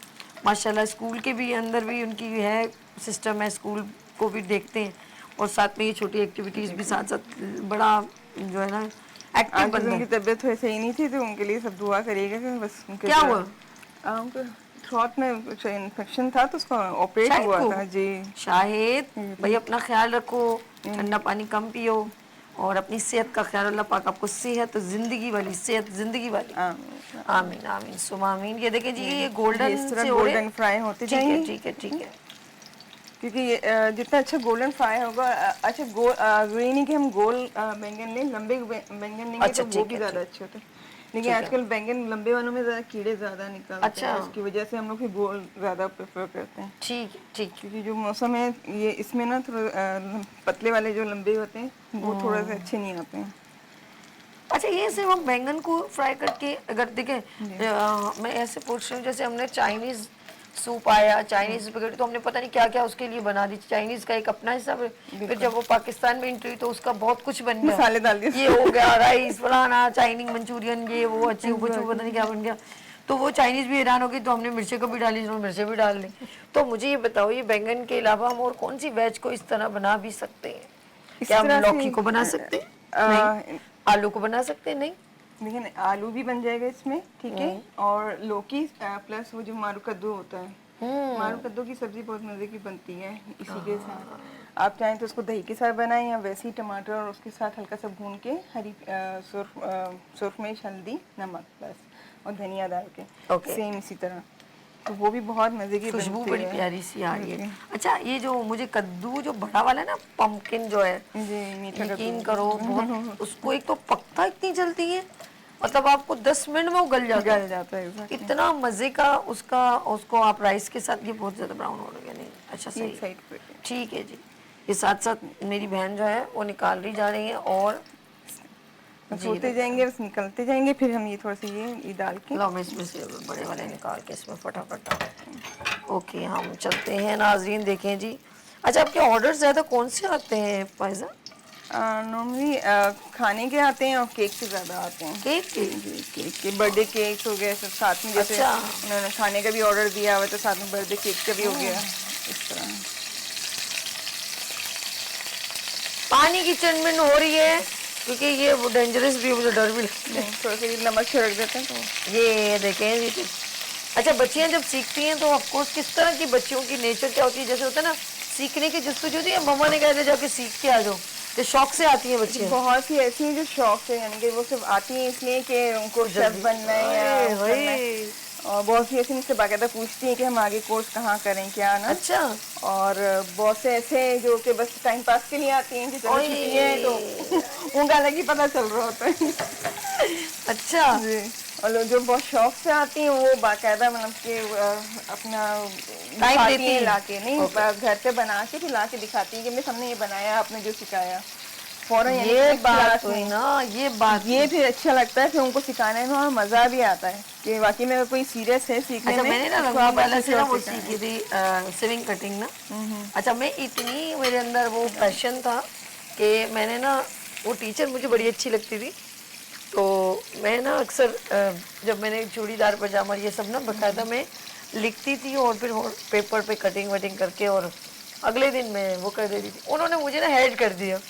माशाल्लाह। स्कूल के भी अंदर भी उनकी है सिस्टम है, स्कूल को भी देखते हैं, और साथ में ये छोटी एक्टिविटीज़ भी साथ साथ बड़ा जो है ना एक्टिव आज बंदा उनकी है। तबीयत थोड़ी सही नहीं थी तो उनके लिए सब दुआ करिएगा कि बस उनके क्या हुआ? उनको थ्रोट में कुछ इन्फेक्शन था तो उसका ऑपरेट शाहिद हुआ को? था जी। शाहिद भाई अपना ख्याल रखो, ठंडा पानी कम पियो, और अपनी सेहत का ख्याल, अल्लाह पाक आपको सेहत, जिंदगी वाली सेहत, जिंदगी वाली, आमीन आमीन सुमा आमीन। ये देखें जी, ये गोल्डन इस तरह से हो रहे गोल्डन फ्राई होते ठीक है जाएंगे, ठीक है ठीक है। क्योंकि ये जितना अच्छा गोल्डन फ्राई होगा अच्छा ये नहीं कि हम गोल बैंगन लें, लंबे बैंगन लेंगे अच्छा, तो वो ठीक भी है, ज़्यादा अच्छे होते हैं, लेकिन आजकल बैंगन लंबे वालों में ज़्यादा कीड़े ज़्यादा निकलते अच्छा। हैं, उसकी वजह से हम लोग फिर गोल ज़्यादा प्रेफर करते हैं, ठीक है ठीक है। क्योंकि जो मौसम है ये इसमें ना थोड़ा पतले वाले जो लंबे होते हैं वो थोड़ा सा अच्छे नहीं आते हैं। अच्छा, ये सिर्फ हम बैंगन को फ्राई करके अगर देखें, मैं ऐसे पूछ रही हूँ जैसे हमने चाइनीज सूप आया, चाइनीज स्पैगेटी, तो हमने पता नहीं क्या क्या उसके लिए बना दी, चाइनीज का एक अपना हिसाब है, फिर जब वो पाकिस्तान में एंट्री तो उसका बहुत कुछ बन गया, मसाले डाल दिए, ये हो गया राइस फलाना, चाइनीज मंचूरियन, ये वो अच्छे कुछ पता नहीं क्या बन गया। तो वो चाइनीज भी हैरान हो गई, तो हमने मिर्चें को भी डाली, जिन्होंने मिर्चें भी डाल ली। तो मुझे ये बताओ, ये बैंगन के अलावा हम और कौन सी वेज को इस तरह बना भी सकते हैं? इस क्या हम तरह लौकी से को बना सकते हैं? नहीं। आलू को बना सकते हैं? नहीं। देखिए ना, आलू भी बन जाएगा इसमें, ठीक है, और लौकी प्लस वो जो मारू कद्दू होता है, मारू कद्दू की सब्जी बहुत मजे की बनती है इसी के साथ। आप चाहें तो उसको दही के साथ बनाएं, या वैसे ही टमाटर और उसके साथ हल्का सा भून के हरी सुरख मिर्च, हल्दी, नमक बस, और धनिया डाल के Okay. सेम इसी तरह, तो वो भी बहुत मजे की खुशबू बनती बड़ी है। प्यारी सी आ रही है। अच्छा, ये जो मुझे कद्दू जो बड़ा वाला है ना, पंपकिन जो है, जी, मीठा यकीन कद्दू करो बहुत, उसको एक तो पकता इतनी जल्दी है, मतलब आपको 10 मिनट में वो गल जाता है। गल जाता है, exactly। इतना मजे का उसका, उसको आप राइस के साथ, ये बहुत ज्यादा ब्राउन हो गया नहीं? अच्छा, ये सही, साइड पे ठीक है जी। ये साथ साथ मेरी बहन जो है वो निकाल रही जा रही है, और बस जी होते जाएंगे, बस निकलते जाएंगे, फिर हम ये थोड़ा सा ये डाल के। लो मैं इसमें से बड़े वाले निकाल के इसमें फटाफट डाल। ओके, हम चलते हैं नाजरीन, देखें जी। अच्छा, आपके ऑर्डर ज़्यादा कौन से आते हैं फायजा? नॉर्मली खाने के आते हैं और केक से ज़्यादा आते हैं। केक के? जी, केक के, बर्थडे केक हो गए सब साथ में, जैसे अच्छा। उन्होंने खाने का भी ऑर्डर दिया हुआ, तो साथ में बर्थडे केक का भी हो गया, इस तरह। पानी की चनमिन हो रही है, क्योंकि ये वो डेंजरस भी है, मुझे डर भी लगता है। नहीं, थोड़ा सा ये नमक छिड़क देते हैं तो। ये देखें जी। अच्छा, बच्चियां जब सीखती हैं तो ऑफकोर्स किस तरह की बच्चियों की नेचर क्या होती है? जैसे होता है ना, सीखने की जस्तुजू होती है, मम्मा ने कहा था जाके सीख के आ जाओ, तो शौक से आती हैं बच्चियां। बहुत सी ऐसी हैं जो शौक से, यानी कि वो सिर्फ आती हैं इसलिए कि उनको शेफ बनना है या ओए, वो करना है। ओए। और बहुत सी ऐसी मुझसे बाकायदा पूछती हैं कि हम आगे कोर्स कहाँ करें, क्या ना। अच्छा। और बहुत से ऐसे जो कि बस टाइम पास के लिए आती हैं कि चलो ओए। छुट्टी है, तो उनका अलग ही पता चल रहा होता है। अच्छा। जी, और लोग जो बहुत शौक से आती हैं वो बाकायदा मतलब कि अपना टाइम दिखाती देती हैं, हैं। ला के नहीं, घर पे बना के फिर ला के दिखाती हैं कि मिस हमने ये बनाया, आपने जो सिखाया फौरन, यानी ये कि बात क्लास हुई में। ना, ये बात ये फिर अच्छा लगता है, फिर उनको सिखाने में और मजा भी आता है कि वाकई में अगर कोई सीरियस है सीखने अच्छा, में, मैंने ना उसको रंगों आप वाला अच्छे से ना से वो सिखाएं। सीखी थी स्विंग कटिंग ना। अच्छा, मैं इतनी मेरे अंदर वो पैशन था कि मैंने ना, वो टीचर मुझे बड़ी अच्छी लगती थी, तो मैं ना अक्सर जब मैंने चूड़ीदार पजामा ये सब ना बकायदा मैं लिखती थी, और फिर पेपर पे कटिंग वटिंग करके, और अगले दिन मैं वो कर देती थी। उन्होंने मुझे ना हेड कर दिया।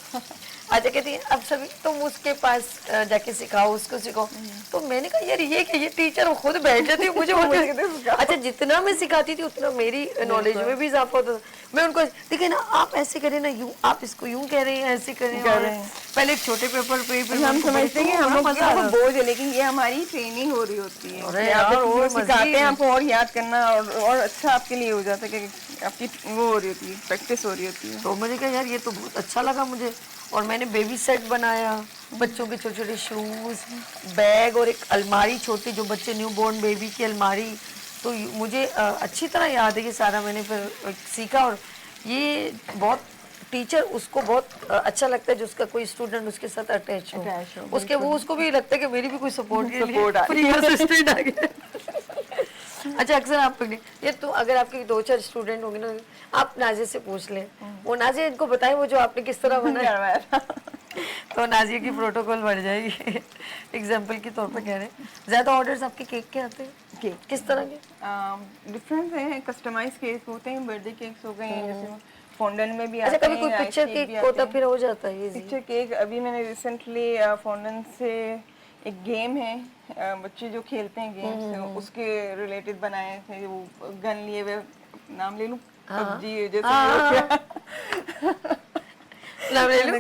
अच्छा, कहती है अब सभी तुम उसके पास जाके सिखाओ, उसको सिखाओ। तो मैंने कहा यार ये कि ये टीचर खुद बैठ जाती है, मुझे अच्छा, जितना मैं सिखाती थी उतना मेरी नॉलेज में भी इजाफा होता था। मैं उनको देखिए ना, आप ऐसे करें ना, यूं आप इसको यूं कह रहे हैं, ऐसे करें, और पहले एक छोटे पेपर पे फिर हम समझते हैं कि हम लोग मजा बोझ है, लेकिन ये हमारी ट्रेनिंग हो रही होती है। अरे कि आप यार, वो और सिखाते हैं मज़ीद। आपको और याद करना, और अच्छा आपके लिए हो जाता है कि आपकी वो हो रही होती है, प्रैक्टिस हो रही होती है। तो मैंने कहा यार ये तो बहुत अच्छा लगा मुझे, और मैंने बेबी सेट बनाया, बच्चों के छोटे छोटे शूज, बैग, और एक अलमारी छोटी, जो बच्चे न्यू बॉर्न बेबी की अलमारी। तो मुझे अच्छी तरह याद है ये सारा, मैंने फिर सीखा। और ये बहुत टीचर उसको बहुत अच्छा लगता है जो उसका कोई स्टूडेंट उसके साथ अटैच हो, उसके वो उसको भी लगता है कि मेरी भी कोई सपोर्ट के लिए फ्री असिस्टेंट आ गया। अच्छा, अक्सर आप ये तो अगर आपके 2-4 स्टूडेंट होंगे ना, आप नाजिया से पूछ लें, वो नाजिया इनको बताएं वो जो आपने किस तरह बनाया, तो नाजिया की प्रोटोकॉल बढ़ जाएगी। एग्जाम्पल के तौर पर कह रहे हैं। ज्यादा ऑर्डर्स आपके केक के आते हैं? केक किस तरह के? डिफरेंस है, कस्टमाइज केक होते हैं, बर्थडे केक्स हो गए, जैसे फॉन्डन में भी अच्छा, आते कभी कोई हैं, पिक्चर केक होता फिर हो जाता है ये जी? पिक्चर केक अभी मैंने रिसेंटली फॉन्डन से एक गेम है, बच्चे जो खेलते हैं गेम्स, उसके रिलेटेड बनाए थे, वो गन लिए हुए, नाम ले लूं, पबजी जैसे नाम ले लूं?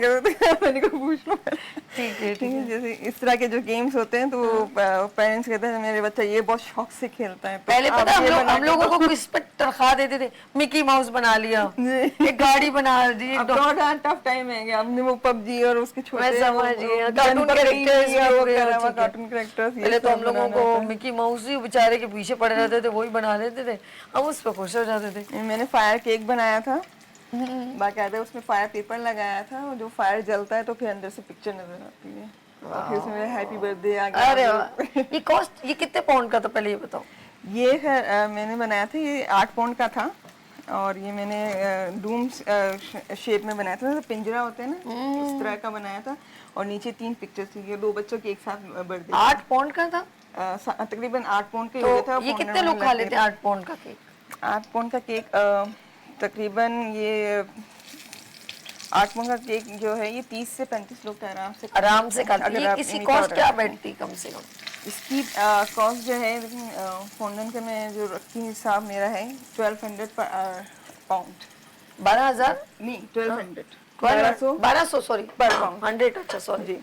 मैंने कहा पूछ लो। ठीक है, ठीक है। जैसे इस तरह के जो गेम्स होते हैं, तो पेरेंट्स कहते हैं मेरे बच्चा ये बहुत शौक से खेलता है, तो पहले पता आप ये बना हम के लोगों दो। को किस पे तनख्वाह देते थे, मिकी माउस बना लिया, एक गाड़ी बना दी, अब तो टफ टाइम है कि हमने वो पबजी और उसके छोटे मैं समझ गया, कार्टून कैरेक्टर्स भी हो गए, ठीक है। कार्टून कैरेक्टर्स, पहले तो हम लोगों को मिकी माउस ही बेचारे के पीछे पड़े रहते थे, वही बना लेते थे, हम उस पर खुश हो जाते थे। मैंने फायर केक बनाया था, बाकायदा उसमें फायर पेपर लगाया था, और जो फायर जलता है तो फिर अंदर से पिक्चर नजर आती है, और फिर उसमें हैप्पी बर्थडे आ गया। अरे वाह, ये कॉस्ट ये कितने पाउंड का था पहले ये बताओ? ये है मैंने बनाया था, ये 8 पाउंड का था, और ये मैंने डूम शेप में बनाया था, पिंजरा होते हैं ना, उस तरह का बनाया था, और नीचे 3 पिक्चर्स थी, ये 2 बच्चों के एक साथ बर्थडे। 8 पाउंड का था? तकरीबन 8 पाउंड का ही तो हो गया था। ये कितने लोग खा लेते हैं 8 पाउंड का केक? 8 पाउंड का केक तकरीबन ये 8 पाउंड का केक जो है ये 30 से 35 लोग तो आराम से खाते हैं। अगर ये आप किसी इन्हीं कॉस्ट का क्या order रखें। बैठती कम से कम? इसकी कॉस्ट जो है फॉन्डेंट का मैं जो रखी हिसाब मेरा है 1200 पर पाउंड 12,000? नहीं 1200 1200 सॉरी पर pound। 100 अच्छा सॉरी। जी।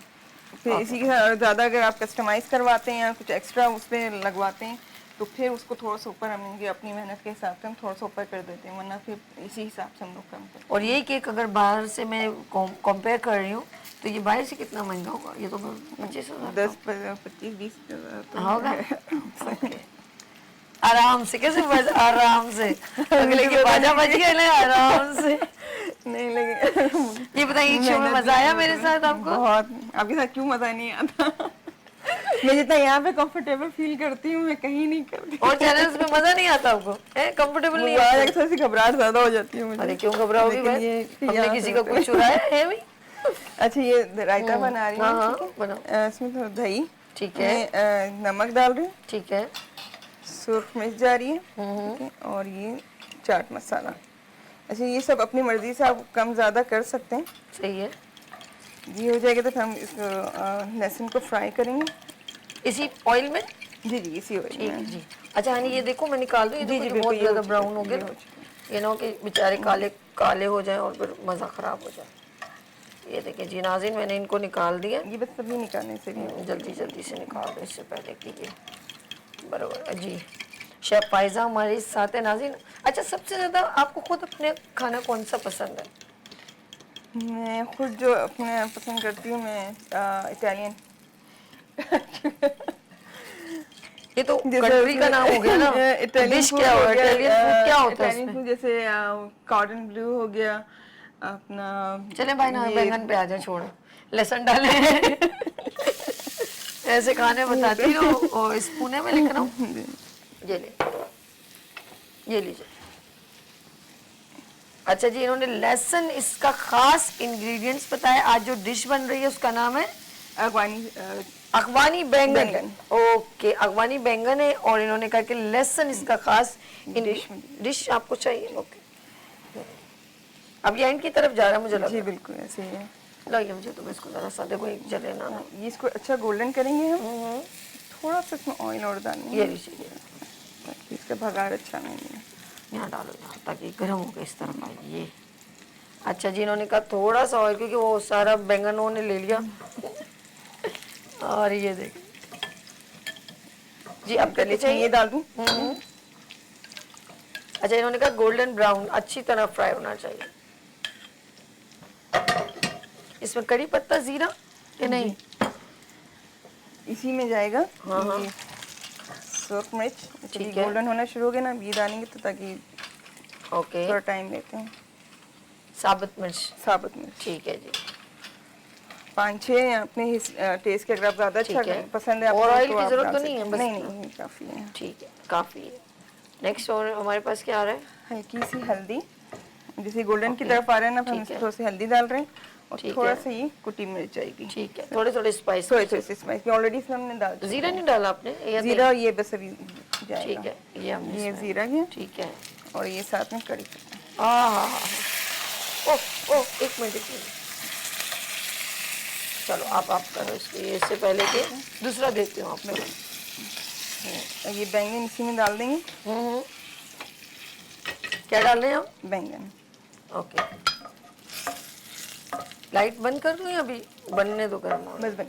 फिर इसी के साथ ज़्यादा अगर आप कस्टमाइज करवाते हैं या कुछ एक्स्ट्रा उस पर लगवाते हैं तो फिर उसको थोड़ा सा ऊपर हम इनकी अपनी मेहनत के हिसाब से हम थोड़ा सा ऊपर कर देते हैं, वरना फिर इसी हिसाब से हम लोग कम करते और यही केक अगर बाहर से मैं कंपेयर कर रही हूँ तो ये बाहर से कितना महंगा होगा? ये तो 25,000 हैं। 10 25 20 तो होगा। ओके। आराम से कैसे आराम से अगले के बाजा बज गए ना आराम से। नहीं लगे। ये बताइए शो में मजा आया मेरे साथ आपको? बहुत। आपके साथ क्यों मजा नहीं आता? मैं जितना यहाँ पे कंफर्टेबल फील करती हूँ मैं कहीं नहीं करती। और चैनल्स में मजा नहीं आता आपको? कंफर्टेबल नहीं वहाँ आता? जाके थोड़ी सी घबराहट ज्यादा हो जाती है मुझे। अरे क्यों घबराओगी लेकिन भाई? ये हमने यहाँ किसी से का होता कुछ चुराया है भाई? अच्छा ये रायता बना रही हाँ, हूँ, हाँ, ठीक है? बनाओ। इसमें थोड़ा दही, ठीक है। मैं नमक डाल रही हूँ, ठीक है। सुर्ख मिर्च जा रही है, ठीक है? और ये चाट मसाला। अच्छा ये सब अपनी मर्जी से आप कम ज़्यादा कर सकते हैं। सही है। ये हो जाएगा तो फिर हम इसको लहसुन को फ्राई करेंगे। इसी ऑयल में? जी जी इसी ऑयल ठीक है में। जी। अच्छा हनी ये देखो मैं निकाल दूँ? ये जी, देखो जी, तो बिल्कुल, बहुत ये ज़्यादा हो ब्राउन हो चुका है, गया ये हो ना। ये ना हो कि बेचारे काले काले हो जाएं और फिर मज़ा ख़राब हो जाए। ये देखिए जी नाज़रीन मैंने इनको निकाल दिया। ये बस सब्जी निकालने से भी जल्दी जल्दी से निकाल दो इससे पहले कि ये बराबर जी। शेफ फायजा हमारे साथ है नाज़रीन। अच्छा सबसे ज़्यादा आपको खुद अपने खाना कौन सा पसंद है? मैं खुद जो अपने पसंद करती हूँ मैं इटालियन। ये तो कंट्री का नाम हो गया ना। इटालियन डिश फूड क्या हो होगा? गया, इटालियन फूड क्या होता है इटालियन उसमें? फूड जैसे कॉर्डन ब्लू हो गया अपना। चले भाई ना ये- बैंगन पे आ जाए छोड़ लहसुन डाले ऐसे खाने बताती हूँ और स्पूने में लिख रहा हूँ। ये ले ये लीजिए। अच्छा जी इन्होंने लहसुन इसका खास इंग्रेडिएंट्स बताया। आज जो डिश बन रही है उसका नाम है अगवानी अगवानी बैंगन। बैंगन। ओके अगवानी बैंगन है और इन्होंने कहा कि लहसुन इसका खास डिश आपको चाहिए। ओके अब ये एंड की तरफ जा रहा है मुझे लग जी रहा है। बिल्कुल ऐसे ही है। लो ये मुझे तो इसको जरा सा देखो एक जले ना। ये इसको अच्छा गोल्डन करेंगे हम। थोड़ा सा इसमें ऑयल और डालेंगे ये लीजिए ताकि इसका भगाड़ अच्छा नहीं है। यहाँ डालो यहाँ ताकि गर्म हो गए इस तरफ आए ये। अच्छा जी इन्होंने कहा थोड़ा सा ऑयल क्योंकि वो सारा बैंगन उन्होंने ले लिया। और ये देखिए जी अब करनी ये चाहिए। डाल दूँ। अच्छा इन्होंने कहा गोल्डन ब्राउन अच्छी तरह फ्राई होना चाहिए। इसमें कड़ी पत्ता जीरा कि नहीं? इसी में जाएगा हाँ। ये सुर्ख मिर्च। ठीक है। गोल्डन होना शुरू हो गया ना ये डालेंगे तो ताकि ओके थोड़ा टाइम लेते हैं। साबुत मिर्च साबुत मिर्च ठीक है जी 5-6 अपने टेस्ट के अगर आप ज्यादा अच्छा ठीक है। पसंद है और आपको ऑयल तो की आप जरूरत डाल तो नहीं है, सकते बस हैं। इतना? नहीं काफी है। ठीक है काफ़ी है। नेक्स्ट और हमारे पास क्या आ रहा है? हल्की सी हल्दी जैसे गोल्डन की ओके, तरफ आ रहा है ना हम ठीक इसमें है। थोड़ी सी हल्दी डाल रहे हैं और ठीक थोड़ा है। सा ये कुटी मिर्च जाएगी। ठीक है थोड़े थोड़े स्पाइस। थोड़ी सी स्पाइस ऑलरेडी इसमें हमने डाल चुका जीरा है। नहीं डाला आपने या जीरा ये बस अभी नहीं? जाएगा। ठीक है ये हमने ये इसमें- जीरा है ठीक है। और ये साथ में कड़ी पत्ता। ओ एक मिनट चलो आप करो इसको ये इससे पहले के दूसरा देखती हूँ आपको। और ये बैंगन इसी में डाल देंगे। क्या डाल रहे हैं हम? बैंगन ओके लाइट बंद कर दूँ या अभी बनने दो गर्म होने? बस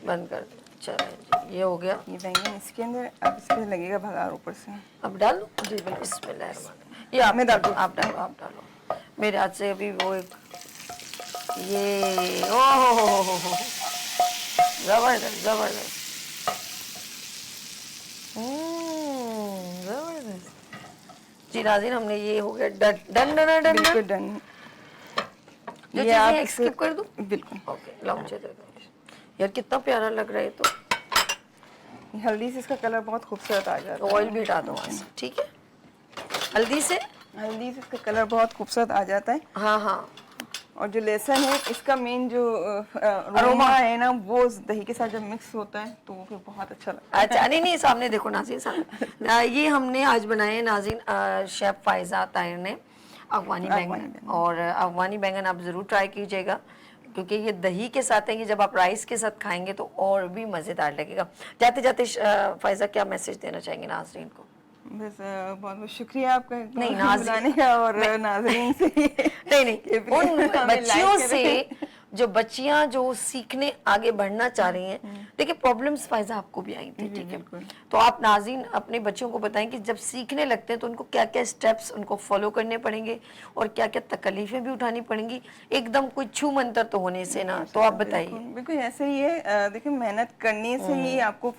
बंद कर दो। चलो ये हो गया। ये बैंगन इसके अंदर अब इसके लगेगा भगार ऊपर से। अब डाल लो जी बिल्कुल। बिस्मिल्लाह ये आप मैं डाल दूँ? आप डालो मेरे हाथ से अभी वो एक ये ओहो जबरदस्त जबरदस्त जबरदस्त जी नाज़रीन हमने ये हो गया डन डन डन डन बिल्कुल डन। जो ये आप चीज़ें स्किप कर दूँ? बिल्कुल। ओके लाओ मुझे दे दो यार कितना प्यारा लग रहा है तो। हल्दी से इसका कलर बहुत खूबसूरत आ जाता है। ऑयल भी हटा दो वहाँ से ठीक है। हल्दी से हल्दी से इसका कलर बहुत खूबसूरत आ जाता है। हाँ और जो लहसुन है इसका मेन जो अरोमा है ना, वो दही के साथ जब मिक्स होता है तो वो फिर बहुत अच्छा लगता है। अच्छा, नहीं नहीं, सामने देखो नाज़रीन, सामने ये हमने आज बनाए हैं नाज़रीन, शेफ फायजा ताहिर ने अफगानी बैंगन। और अफगानी बैंगन आप ज़रूर ट्राई कीजिएगा, क्योंकि ये दही के साथ है, ये जब आप राइस के साथ खाएंगे तो और भी मज़ेदार लगेगा। जाते जाते फायजा क्या मैसेज देना चाहेंगे नाज़रीन को? बस बहुत बहुत शुक्रिया आपका नहीं, बुलाने का, और नाजरीन से नहीं नहीं, उन बच्चियों से जो बच्चियां जो सीखने आगे बढ़ना चाह रही हैं, देखिए प्रॉब्लम्स फायजा आपको भी आई थी, ठीक है, तो आप नाज़रीन अपने बच्चों को बताएं कि जब सीखने लगते हैं तो उनको क्या क्या स्टेप्स उनको फॉलो करने पड़ेंगे और क्या क्या तकलीफें भी उठानी पड़ेंगी, एकदम कोई छू मंतर तो होने से ना। तो आप बताइए। बिल्कुल ऐसे ही है, देखिए मेहनत करने से ही आपको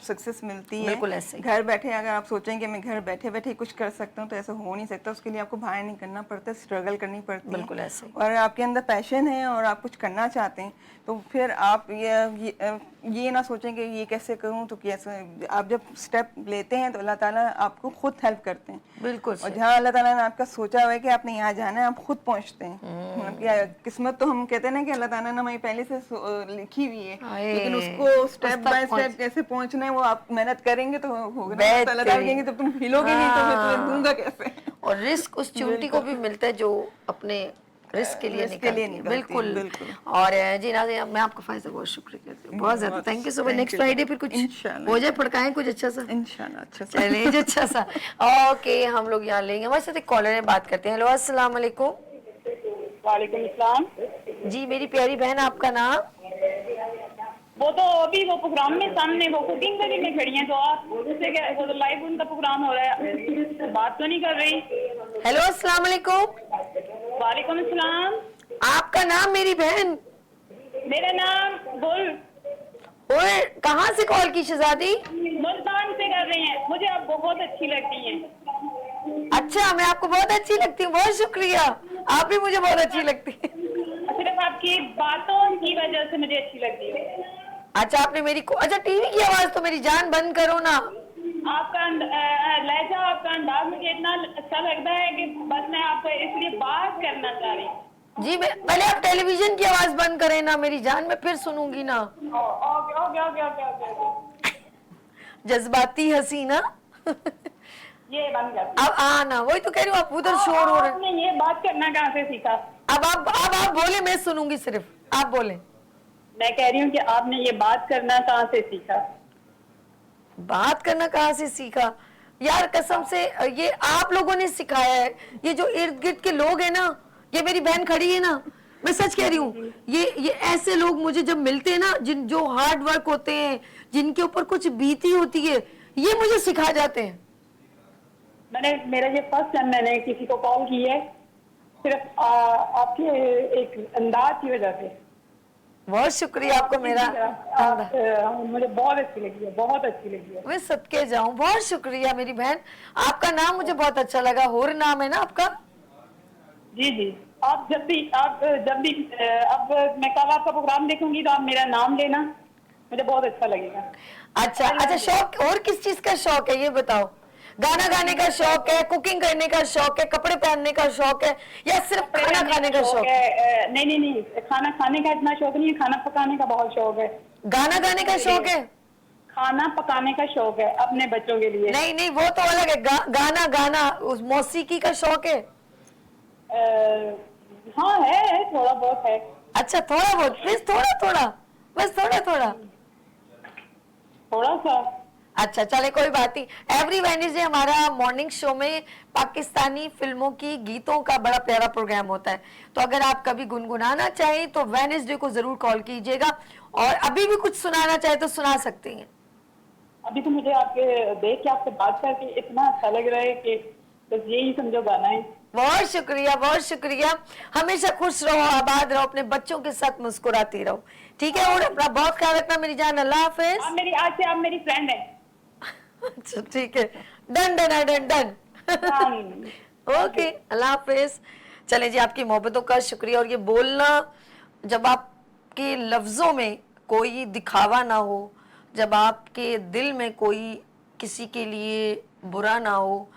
सक्सेस मिलती है। बिल्कुल ऐसे ही। घर बैठे अगर आप सोचेंगे मैं घर बैठे बैठे कुछ कर सकता हूँ, तो ऐसा हो नहीं सकता। उसके लिए आपको बाहर निकलना पड़ता है, स्ट्रगल करनी पड़ती है। बिल्कुल ऐसे ही। और आपके अंदर पैशन है और आप कुछ करना चाहते हैं, तो फिर आप ये ना सोचेंगे ये कैसे करूं, तो कैसे, आप जब स्टेप लेते हैं तो अल्लाह ताला आपको खुद हेल्प करते हैं। बिल्कुल। और जहाँ अल्लाह ताला ने आपका सोचा हुआ है कि आपने यहाँ जाना है, आप खुद पहुँचते हैं। आपकी किस्मत तो हम कहते हैं ना कि अल्लाह ताला ने हमें पहले से लिखी हुई है, लेकिन उसको स्टेप बाय स्टेप कैसे पहुँचना है वो आप मेहनत करेंगे तो होगा ना। अल्लाह ताला कहेंगे जब तुम हिलोगे नहीं तो फिर तुम्हें दूंगा कैसे। और रिस्क उस चूंटी को भी मिलता है जो अपने रिस्क के लिए निकलती है। बिल्कुल। और जी नाज़रीन, मैं आपका फायजा बहुत शुक्रिया करती हूँ, बहुत ज्यादा। Thank you so much. Next Friday फिर कुछ हो जाए, पड़काएं कुछ अच्छा सा इंशाल्लाह। अच्छा सा चलें, अच्छा सा। ओके, हम लोग यहाँ लेंगे, हमारे साथ एक कॉलर है, बात करते हैं। हेलो, अस्सलाम वालेकुम। वालेकुम सलाम। जी मेरी प्यारी बहन, आपका नाम? वो तो अभी वो प्रोग्राम में सामने वो कुकिंग करी में खड़ी हैं, तो आप उससे क्या, वो तो लाइव उनका प्रोग्राम हो रहा है, तो बात तो नहीं कर रही। हेलो, अस्सलाम वालेकुम। वालेकुम सलाम। आपका नाम मेरी बहन? मेरा नाम गुल। और कहाँ से कॉल की शहजादी? मुल्तान से कर रही हैं। मुझे आप बहुत अच्छी लगती हैं। अच्छा, मैं आपको बहुत अच्छी लगती हूँ, बहुत शुक्रिया। आप भी मुझे बहुत अच्छी लगती है। सिर्फ आपकी बातों की वजह से मुझे अच्छी लगती है। अच्छा, आपने मेरी अच्छा टीवी की आवाज तो मेरी जान बंद करो ना। आपका लहजा, आपका अंदाज मुझे इतना अच्छा लगता है कि बस मैं आपको इसलिए बात करना चाह रही हूँ। जी, मैं पहले आप टेलीविजन की आवाज बंद करें ना मेरी जान, मैं फिर सुनूंगी ना। Okay okay okay okay okay. जज्बाती हसीना। ये बंद कर। अब ना, वही तो कह रही हूँ, आप उधर शोर हो रहे। आपने ये बात करना कहाँ से सीखा? अब आप बोले, मैं सुनूंगी, सिर्फ आप बोले। मैं कह रही हूँ कि आपने ये बात करना कहाँ से सीखा? बात करना कहाँ से सीखा यार, कसम से ये आप लोगों ने सिखाया है। ये जो इर्द गिर्द के लोग हैं ना, ये मेरी बहन खड़ी है ना, मैं सच कह रही हूँ, ये ऐसे लोग मुझे जब मिलते हैं ना, जो हार्ड वर्क होते हैं, जिनके ऊपर कुछ बीती होती है, ये मुझे सिखा जाते हैं। मेरा ये फर्स्ट टाइम मैंने किसी को कॉल की है, सिर्फ आपके एक अंदाज की वजह से। बहुत शुक्रिया आपको मेरा। मुझे बहुत अच्छी लगी है, बहुत अच्छी लगी है। मैं सदके जाऊं, बहुत शुक्रिया मेरी बहन। आपका नाम मुझे बहुत अच्छा लगा, हुर नाम है ना आपका? जी जी। आप जब भी अब मैं कल आपका प्रोग्राम देखूंगी तो आप मेरा नाम लेना, मुझे बहुत अच्छा लगेगा। अच्छा, शौक और किस चीज का शौक है ये बताओ? गाना गाने का शौक है, कुकिंग करने का शौक है, कपड़े पहनने का शौक है, या सिर्फ खाना खाने का शौक है? नहीं, खाना खाने का इतना शौक नहीं है, खाना पकाने का बहुत शौक है। गाना गाने का शौक है? खाना पकाने का शौक है अपने बच्चों के लिए। नहीं, वो तो अलग है। गाना उस मौसीकी का शौक है? हाँ है, थोड़ा बहुत है। अच्छा, थोड़ा बहुत, प्लीज थोड़ा, बस थोड़ा सा। अच्छा, चले कोई बात नहीं। एवरी वेडनेसडे हमारा मॉर्निंग शो में पाकिस्तानी फिल्मों की गीतों का बड़ा प्यारा प्रोग्राम होता है, तो अगर आप कभी गुनगुनाना चाहें तो वेडनेसडे को जरूर कॉल कीजिएगा, और अभी भी कुछ सुनाना चाहे तो सुना सकती हैं। अभी तो मुझे आपके देख के, आपसे बात करके इतना अच्छा लग रहा है कि बस यही समझो गाना है। बहुत शुक्रिया। हमेशा खुश रहो, आबाद रहो, अपने बच्चों के साथ मुस्कुराती रहो, ठीक है? और अपना बहुत ख्याल रखना मेरी जान। अल्लाह हाफिज। आज से आप मेरी फ्रेंड है। अच्छा, ठीक है, डन। ओके, अल्लाह हाफिज। चले जी, आपकी मोहब्बतों का शुक्रिया। और ये बोलना, जब आपके लफ्जों में कोई दिखावा ना हो, जब आपके दिल में कोई किसी के लिए बुरा ना हो,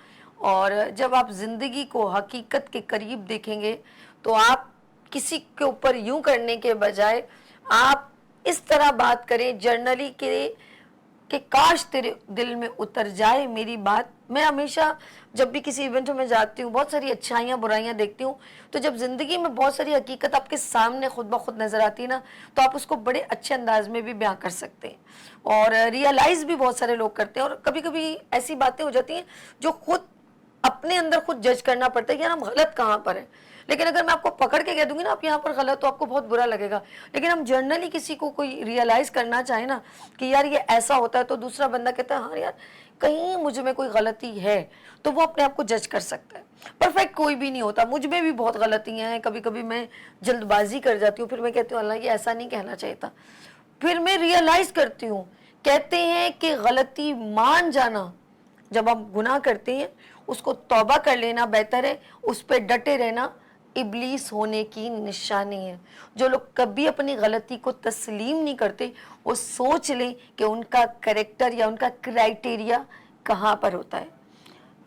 और जब आप जिंदगी को हकीकत के करीब देखेंगे, तो आप किसी के ऊपर यूं करने के बजाय आप इस तरह बात करें जर्नली कि काश तेरे दिल में उतर जाए मेरी बात। मैं हमेशा जब भी किसी इवेंट में जाती हूँ बहुत सारी अच्छाइयाँ बुराइयाँ देखती हूँ, तो जब ज़िंदगी में बहुत सारी हकीकत आपके सामने खुद ब खुद नज़र आती है ना, तो आप उसको बड़े अच्छे अंदाज में भी बयां कर सकते हैं और रियलाइज़ भी बहुत सारे लोग करते हैं। और कभी कभी ऐसी बातें हो जाती हैं जो खुद अपने अंदर खुद जज करना पड़ता है कि यार हम गलत कहाँ पर है। लेकिन अगर मैं आपको पकड़ के कह दूंगी ना आप यहाँ पर गलत, तो आपको बहुत बुरा लगेगा। लेकिन हम जर्नली किसी को कोई रियलाइज करना चाहे ना कि यार ये ऐसा होता है, तो दूसरा बंदा कहता है हाँ यार कहीं मुझ में कोई गलती है, तो वो अपने आप को जज कर सकता है। परफेक्ट कोई भी नहीं होता, मुझ में भी बहुत गलतियां हैं। कभी कभी मैं जल्दबाजी कर जाती हूँ, फिर मैं कहती हूँ अल्लाह ये ऐसा नहीं कहना चाहिए था, फिर मैं रियलाइज करती हूँ। कहते हैं कि गलती मान जाना, जब आप गुनाह करते हैं उसको तौबा कर लेना बेहतर है, उस पर डटे रहना इब्लीस होने की निशानी है। जो लोग कभी अपनी गलती को तस्लीम नहीं करते वो सोच लें कि उनका कैरेक्टर या उनका क्राइटेरिया कहाँ पर होता है।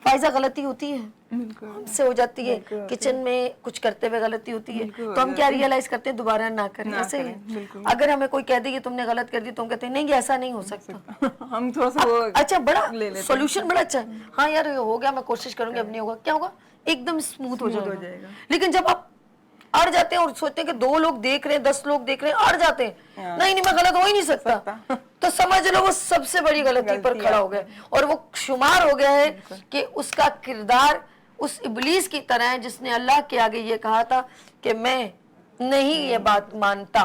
फायजा गलती होती है, हमसे हो जाती है, किचन में कुछ करते हुए गलती होती है, तो हम क्या रियलाइज करते हैं दोबारा ना करें। ऐसे ही अगर हमें कोई कह दे कि तुमने गलत कर दी, तो हम कहते हैं नहीं ऐसा नहीं हो सकता। हम थोड़ा सा अच्छा बड़ा सॉल्यूशन बड़ा अच्छा है, हाँ यार हो गया मैं कोशिश करूंगी अब नहीं होगा, क्या होगा एकदम स्मूथ हो जाएगा। लेकिन जब आप अड़ जाते हैं और सोचते हैं कि 2 लोग देख रहे हैं 10 लोग देख रहे हैं, अड़ जाते हैं नहीं मैं गलत हो ही नहीं सकता, तो समझ लो वो सबसे बड़ी गलती पर खड़ा हो गया और वो शुमार हो गया है कि उसका किरदार उस इब्लीस की तरह है जिसने अल्लाह के आगे ये कहा था कि मैं नहीं ये बात मानता।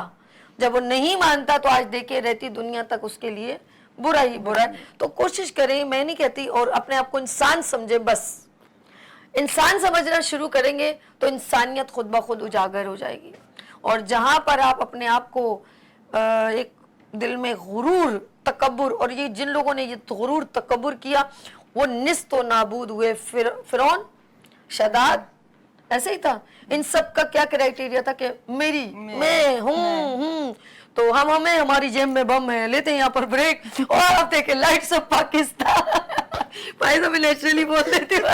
जब वो नहीं मानता तो आज देखे रहती दुनिया तक उसके लिए बुरा ही बुरा है। तो कोशिश करें, मैं नहीं कहती, और अपने आप को इंसान समझे, बस इंसान समझना शुरू करेंगे तो इंसानियत खुद ब खुद उजागर हो जाएगी। और जहां पर आप अपने आप को एक दिल में गुरूर तकब्बुर, और ये जिन लोगों ने ये गुरूर तकब्बुर किया वो निस्तो नाबूद हुए। फिरौन, शदाद ऐसे ही था। इन सब का क्या क्राइटेरिया था कि मैं हूँ, तो हमें हमारी जेब में बम है, लेते हैं यहाँ पर ब्रेक और आप देखें लाइट्स ऑफ पाकिस्तान। भाई तो मैं नेचुरली बोल देती हूँ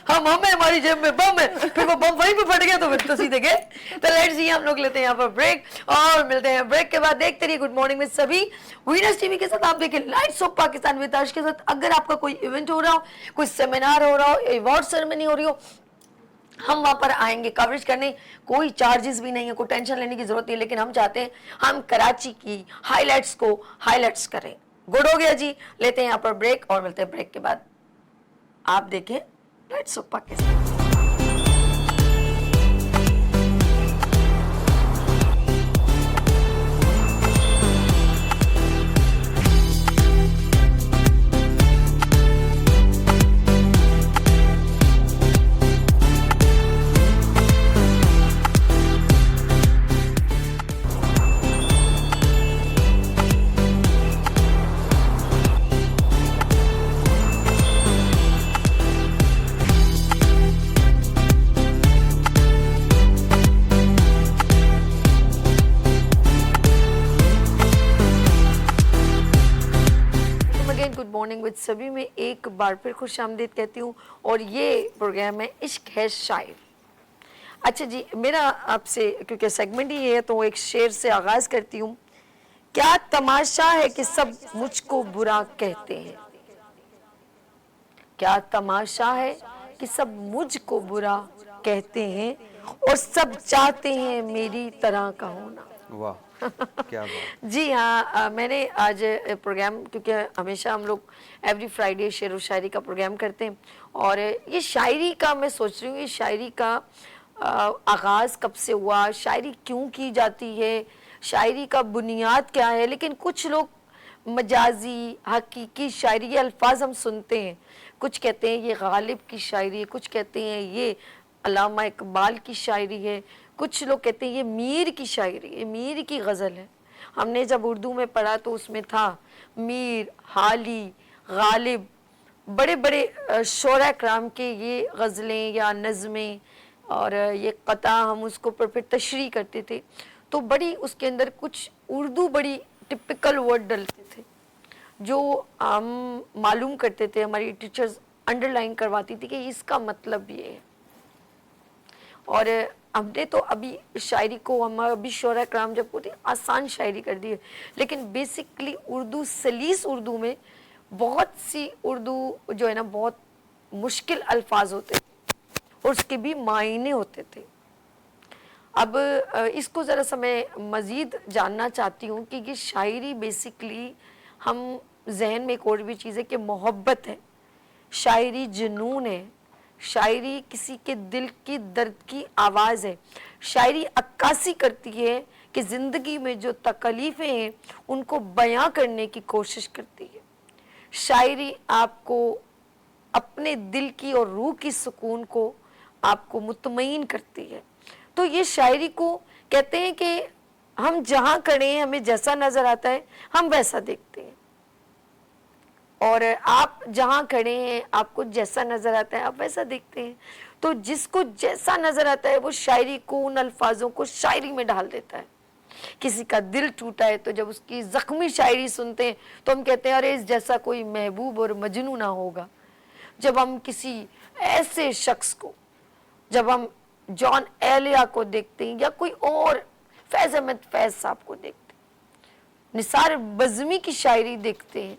हमें हमारी जेब में बम है, फिर वो बम वहीं पे फट गया तो फिर तो सीधे गए। तो लेट्स सी, हम लोग लेते हैं यहाँ पर ब्रेक और मिलते हैं ब्रेक के बाद। देखते रहिए गुड मॉर्निंग में सभी वीनस टीवी के साथ। आप देखें लाइट्स ऑफ पाकिस्तान विद अर्श के साथ। अगर आपका कोई इवेंट हो रहा हो, कोई सेमिनार हो रहा हो, अवार्ड सेरेमनी हो रही हो, हम वहां पर आएंगे कवरेज करने। कोई चार्जेस भी नहीं है, कोई टेंशन लेने की जरूरत नहीं, लेकिन हम चाहते हैं हम कराची की हाईलाइट्स को हाईलाइट्स करें। गुड हो गया जी, लेते हैं यहाँ पर ब्रेक और मिलते हैं ब्रेक के बाद। आप देखें lights off Pakistan. Good morning with सभी में एक बार फिर खुश आमदीद कहती हूँ और ये प्रोग्राम है इश्क है शायर। अच्छा जी, मेरा आपसे क्योंकि सेगमेंट ही है तो एक शेर से आगाज करती हूँ। क्या तमाशा है कि सब मुझको बुरा कहते हैं, क्या तमाशा है कि सब मुझको बुरा कहते हैं और सब चाहते हैं मेरी तरह का होना। वाह क्या बात। जी हाँ, मैंने आज प्रोग्राम, क्योंकि हमेशा हम लोग एवरी फ्राइडे शेर व शायरी का प्रोग्राम करते हैं, और ये शायरी का मैं सोच रही हूँ ये शायरी का आगाज़ कब से हुआ, शायरी क्यों की जाती है, शायरी का बुनियाद क्या है। लेकिन कुछ लोग मजाजी हकीकी शायरी, ये अल्फाज हम सुनते हैं, कुछ कहते हैं ये गालिब की शायरी है, कुछ कहते हैं ये अल्लामा इकबाल की शायरी है, कुछ लोग कहते हैं ये मीर की शायरी, ये मीर की गज़ल है। हमने जब उर्दू में पढ़ा तो उसमें था मीर, हाली, गालिब, बड़े बड़े शोरा कराम के ये गज़लें या नज़में, और ये कता हम उसको फिर तशरीह करते थे, तो बड़ी उसके अंदर कुछ उर्दू बड़ी टिपिकल वर्ड डलते थे जो हम मालूम करते थे, हमारी टीचर्स अंडरलाइन करवाती थी कि इसका मतलब ये है। और हमने तो अभी शायरी को, हम अभी शोरा कराम जब होती आसान शायरी कर दी है, लेकिन बेसिकली उर्दू, सलीस उर्दू में बहुत सी उर्दू जो है ना बहुत मुश्किल अल्फाज होते और उसके भी मायने होते थे। अब इसको ज़रा सा मैं मज़ीद जानना चाहती हूँ कि ये शायरी बेसिकली, हम जहन में एक और भी चीज़ है कि मोहब्बत है, शायरी जुनून है, शायरी किसी के दिल की दर्द की आवाज़ है, शायरी अक्कासी करती है कि ज़िंदगी में जो तकलीफ़ें हैं उनको बयां करने की कोशिश करती है। शायरी आपको अपने दिल की और रूह की सुकून को आपको मुतमईन करती है। तो ये शायरी को कहते हैं कि हम जहाँ खड़े हैं हमें जैसा नज़र आता है हम वैसा देखते हैं, और आप जहाँ खड़े हैं आपको जैसा नज़र आता है आप वैसा देखते हैं। तो जिसको जैसा नज़र आता है वो शायरी को, उन अल्फाजों को शायरी में डाल देता है। किसी का दिल टूटा है तो जब उसकी ज़ख्मी शायरी सुनते हैं तो हम कहते हैं अरे इस जैसा कोई महबूब और मजनू ना होगा। जब हम किसी ऐसे शख्स को, जब हम जॉन एलिया को देखते हैं या कोई और फैज़ अहमद फैज़ साहब को देखते हैं, निसार बज़मी की शायरी देखते हैं,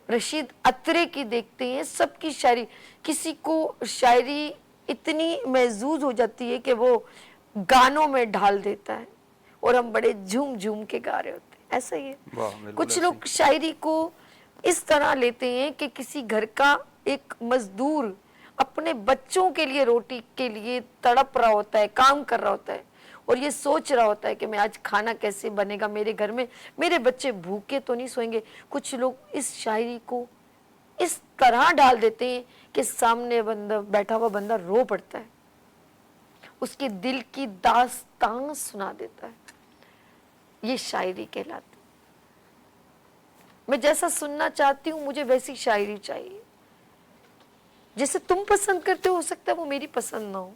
रशीद अत्रे की देखते हैं, सबकी शायरी, किसी को शायरी इतनी महजूज हो जाती है कि वो गानों में ढाल देता है और हम बड़े झूम झूम के गा रहे होते हैं। ऐसा ही है। कुछ लोग शायरी को इस तरह लेते हैं कि किसी घर का एक मजदूर अपने बच्चों के लिए रोटी के लिए तड़प रहा होता है, काम कर रहा होता है और ये सोच रहा होता है कि मैं आज खाना कैसे बनेगा मेरे घर में, मेरे बच्चे भूखे तो नहीं सोएंगे। कुछ लोग इस शायरी को इस तरह डाल देते हैं कि सामने बंदा, बैठा हुआ बंदा रो पड़ता है, उसके दिल की दास्तान सुना देता है। ये शायरी कहलाती। मैं जैसा सुनना चाहती हूँ मुझे वैसी शायरी चाहिए। जैसे तुम पसंद करते हो सकता है वो मेरी पसंद ना हो,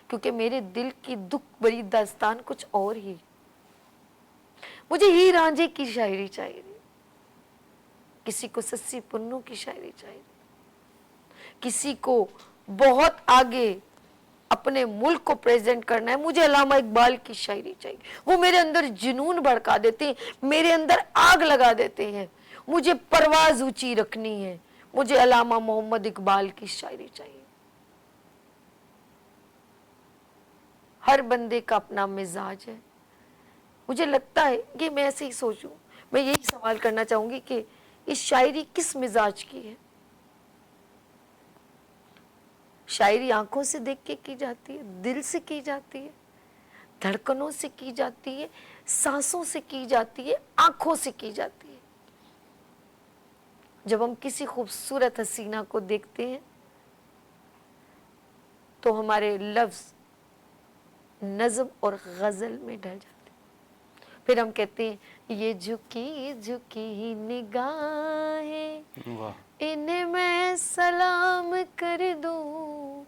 क्योंकि मेरे दिल की दुख भरी दास्तान कुछ और ही। मुझे हीर रांझे की शायरी चाहिए, किसी को सस्सी पुन्नू की शायरी चाहिए, किसी को बहुत आगे अपने मुल्क को प्रेजेंट करना है, मुझे अल्लामा इकबाल की शायरी चाहिए। वो मेरे अंदर जुनून भड़का देते हैं, मेरे अंदर आग लगा देते हैं। मुझे परवाज ऊंची रखनी है, मुझे अल्लामा मोहम्मद इकबाल की शायरी चाहिए। हर बंदे का अपना मिजाज है। मुझे लगता है कि मैं ऐसे ही सोचूं, मैं यही सवाल करना चाहूंगी कि इस शायरी किस मिजाज की है। शायरी आंखों से देख के की जाती है, दिल से की जाती है, धड़कनों से की जाती है, सांसों से की जाती है, आंखों से की जाती है। जब हम किसी खूबसूरत हसीना को देखते हैं तो हमारे लफ्ज नज़म और गजल में ढल जाते हैं। फिर हम कहते हैं ये झुकी झुकी निगाहें, इन्हें मैं सलाम कर दूं,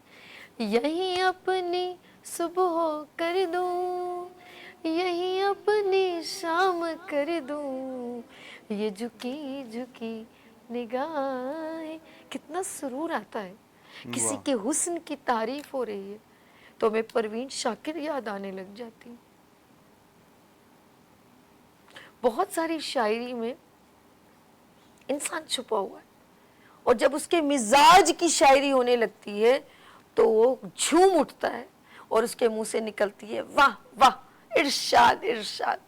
यही अपनी सुबह कर दूं, यही अपनी शाम कर दूं, ये झुकी झुकी निगाहें। कितना सुरूर आता है। किसी के हुस्न की तारीफ हो रही है तो मैं परवीन शाकिर याद आने लग जाती हूँ। बहुत सारी शायरी में इंसान छुपा हुआ है और जब उसके मिजाज की शायरी होने लगती है तो वो झूम उठता है और उसके मुंह से निकलती है वाह वाह, इरशाद इरशाद।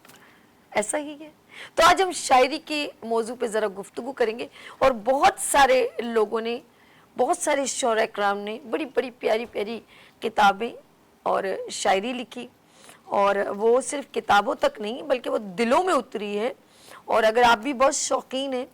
ऐसा ही है। तो आज हम शायरी के मौजू पे ज़रा गुफ्तगू करेंगे और बहुत सारे लोगों ने, बहुत सारे शौरा इकराम ने बड़ी बड़ी प्यारी प्यारी किताबें और शायरी लिखी, और वो सिर्फ किताबों तक नहीं बल्कि वो दिलों में उतरी है। और अगर आप भी बहुत शौकीन हैं,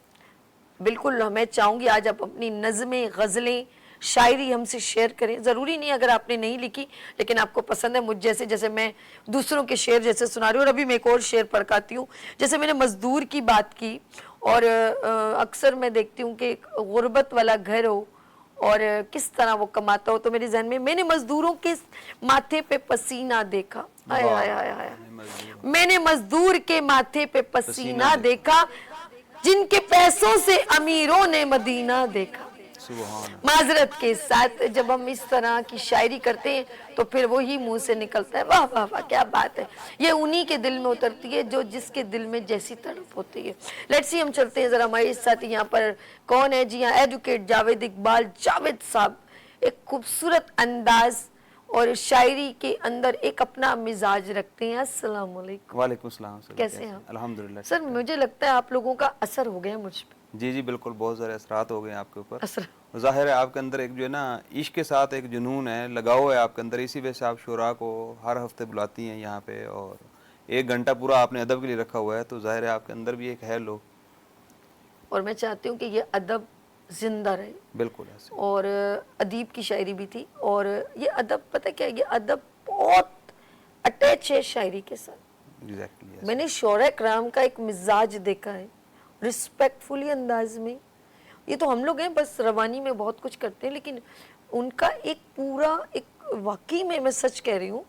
बिल्कुल मैं चाहूँगी आज आप अपनी नज़में, गज़लें, शायरी हमसे शेयर करें। ज़रूरी नहीं अगर आपने नहीं लिखी लेकिन आपको पसंद है, मुझ जैसे, जैसे मैं दूसरों के शेर जैसे सुना रही हूँ। और अभी मैं एक और शेर पढ़काती हूँ। जैसे मैंने मज़दूर की बात की और अक्सर मैं देखती हूँ कि गुर्बत वाला घर हो और किस तरह वो कमाता हो, तो मेरे जहन में मैंने मज़दूरों के माथे पे पसीना देखा, आया आया आया, मैंने मज़दूर के माथे पे पसीना देखा, जिनके पैसों से अमीरों ने मदीना देखा। सुभान माजरत के साथ जब हम इस तरह की शायरी करते हैं तो फिर वही मुंह से निकलता है, वाह वाह वाह क्या बात है। ये उन्हीं के दिल में उतरती है जो जिसके दिल में जैसी तड़प होती है। लेट्स सी, हम चलते हैं जरा हमारे साथ यहाँ पर कौन है। जी हाँ, एडवोकेट जावेद इकबाल जावेद साहब, एक खूबसूरत अंदाज और शायरी के अंदर एक अपना मिजाज रखते हैं। अस्सलाम वालेकुम। वालेकुम सलाम सर, कैसे हैं आप? अल्हम्दुलिल्लाह। सर मुझे लगता है आप लोगों का असर हो गया मुझ पे। जी जी बिल्कुल, बहुत सारे असरात हो गए हैं आपके ऊपर। असर ज़ाहिर है आपके अंदर एक जो है ना इश्क के साथ एक जुनून है, लगाव है आपके अंदर, इसी वजह से आप शुरा को हर हफ्ते बुलाती हैं यहाँ पे और 1 घंटा पूरा आपने अदब के लिए रखा हुआ है, तो ज़ाहिर है आपके अंदर भी एक है लोग। और मैं चाहती हूँ कि ये अदब जिंदा रहे। बिल्कुल ऐसे। और अदीब की शायरी भी थी, और ये अदब पता क्या है, ये अदब बहुत अटैच है शायरी के साथ। एग्जैक्टली। मैंने शोरा कराम का एक मिजाज देखा है, रिस्पेक्टफुली अंदाज में। ये तो हम लोग हैं बस रवानी में बहुत कुछ करते हैं, लेकिन उनका एक पूरा एक वाकई में मैं सच कह रही हूँ,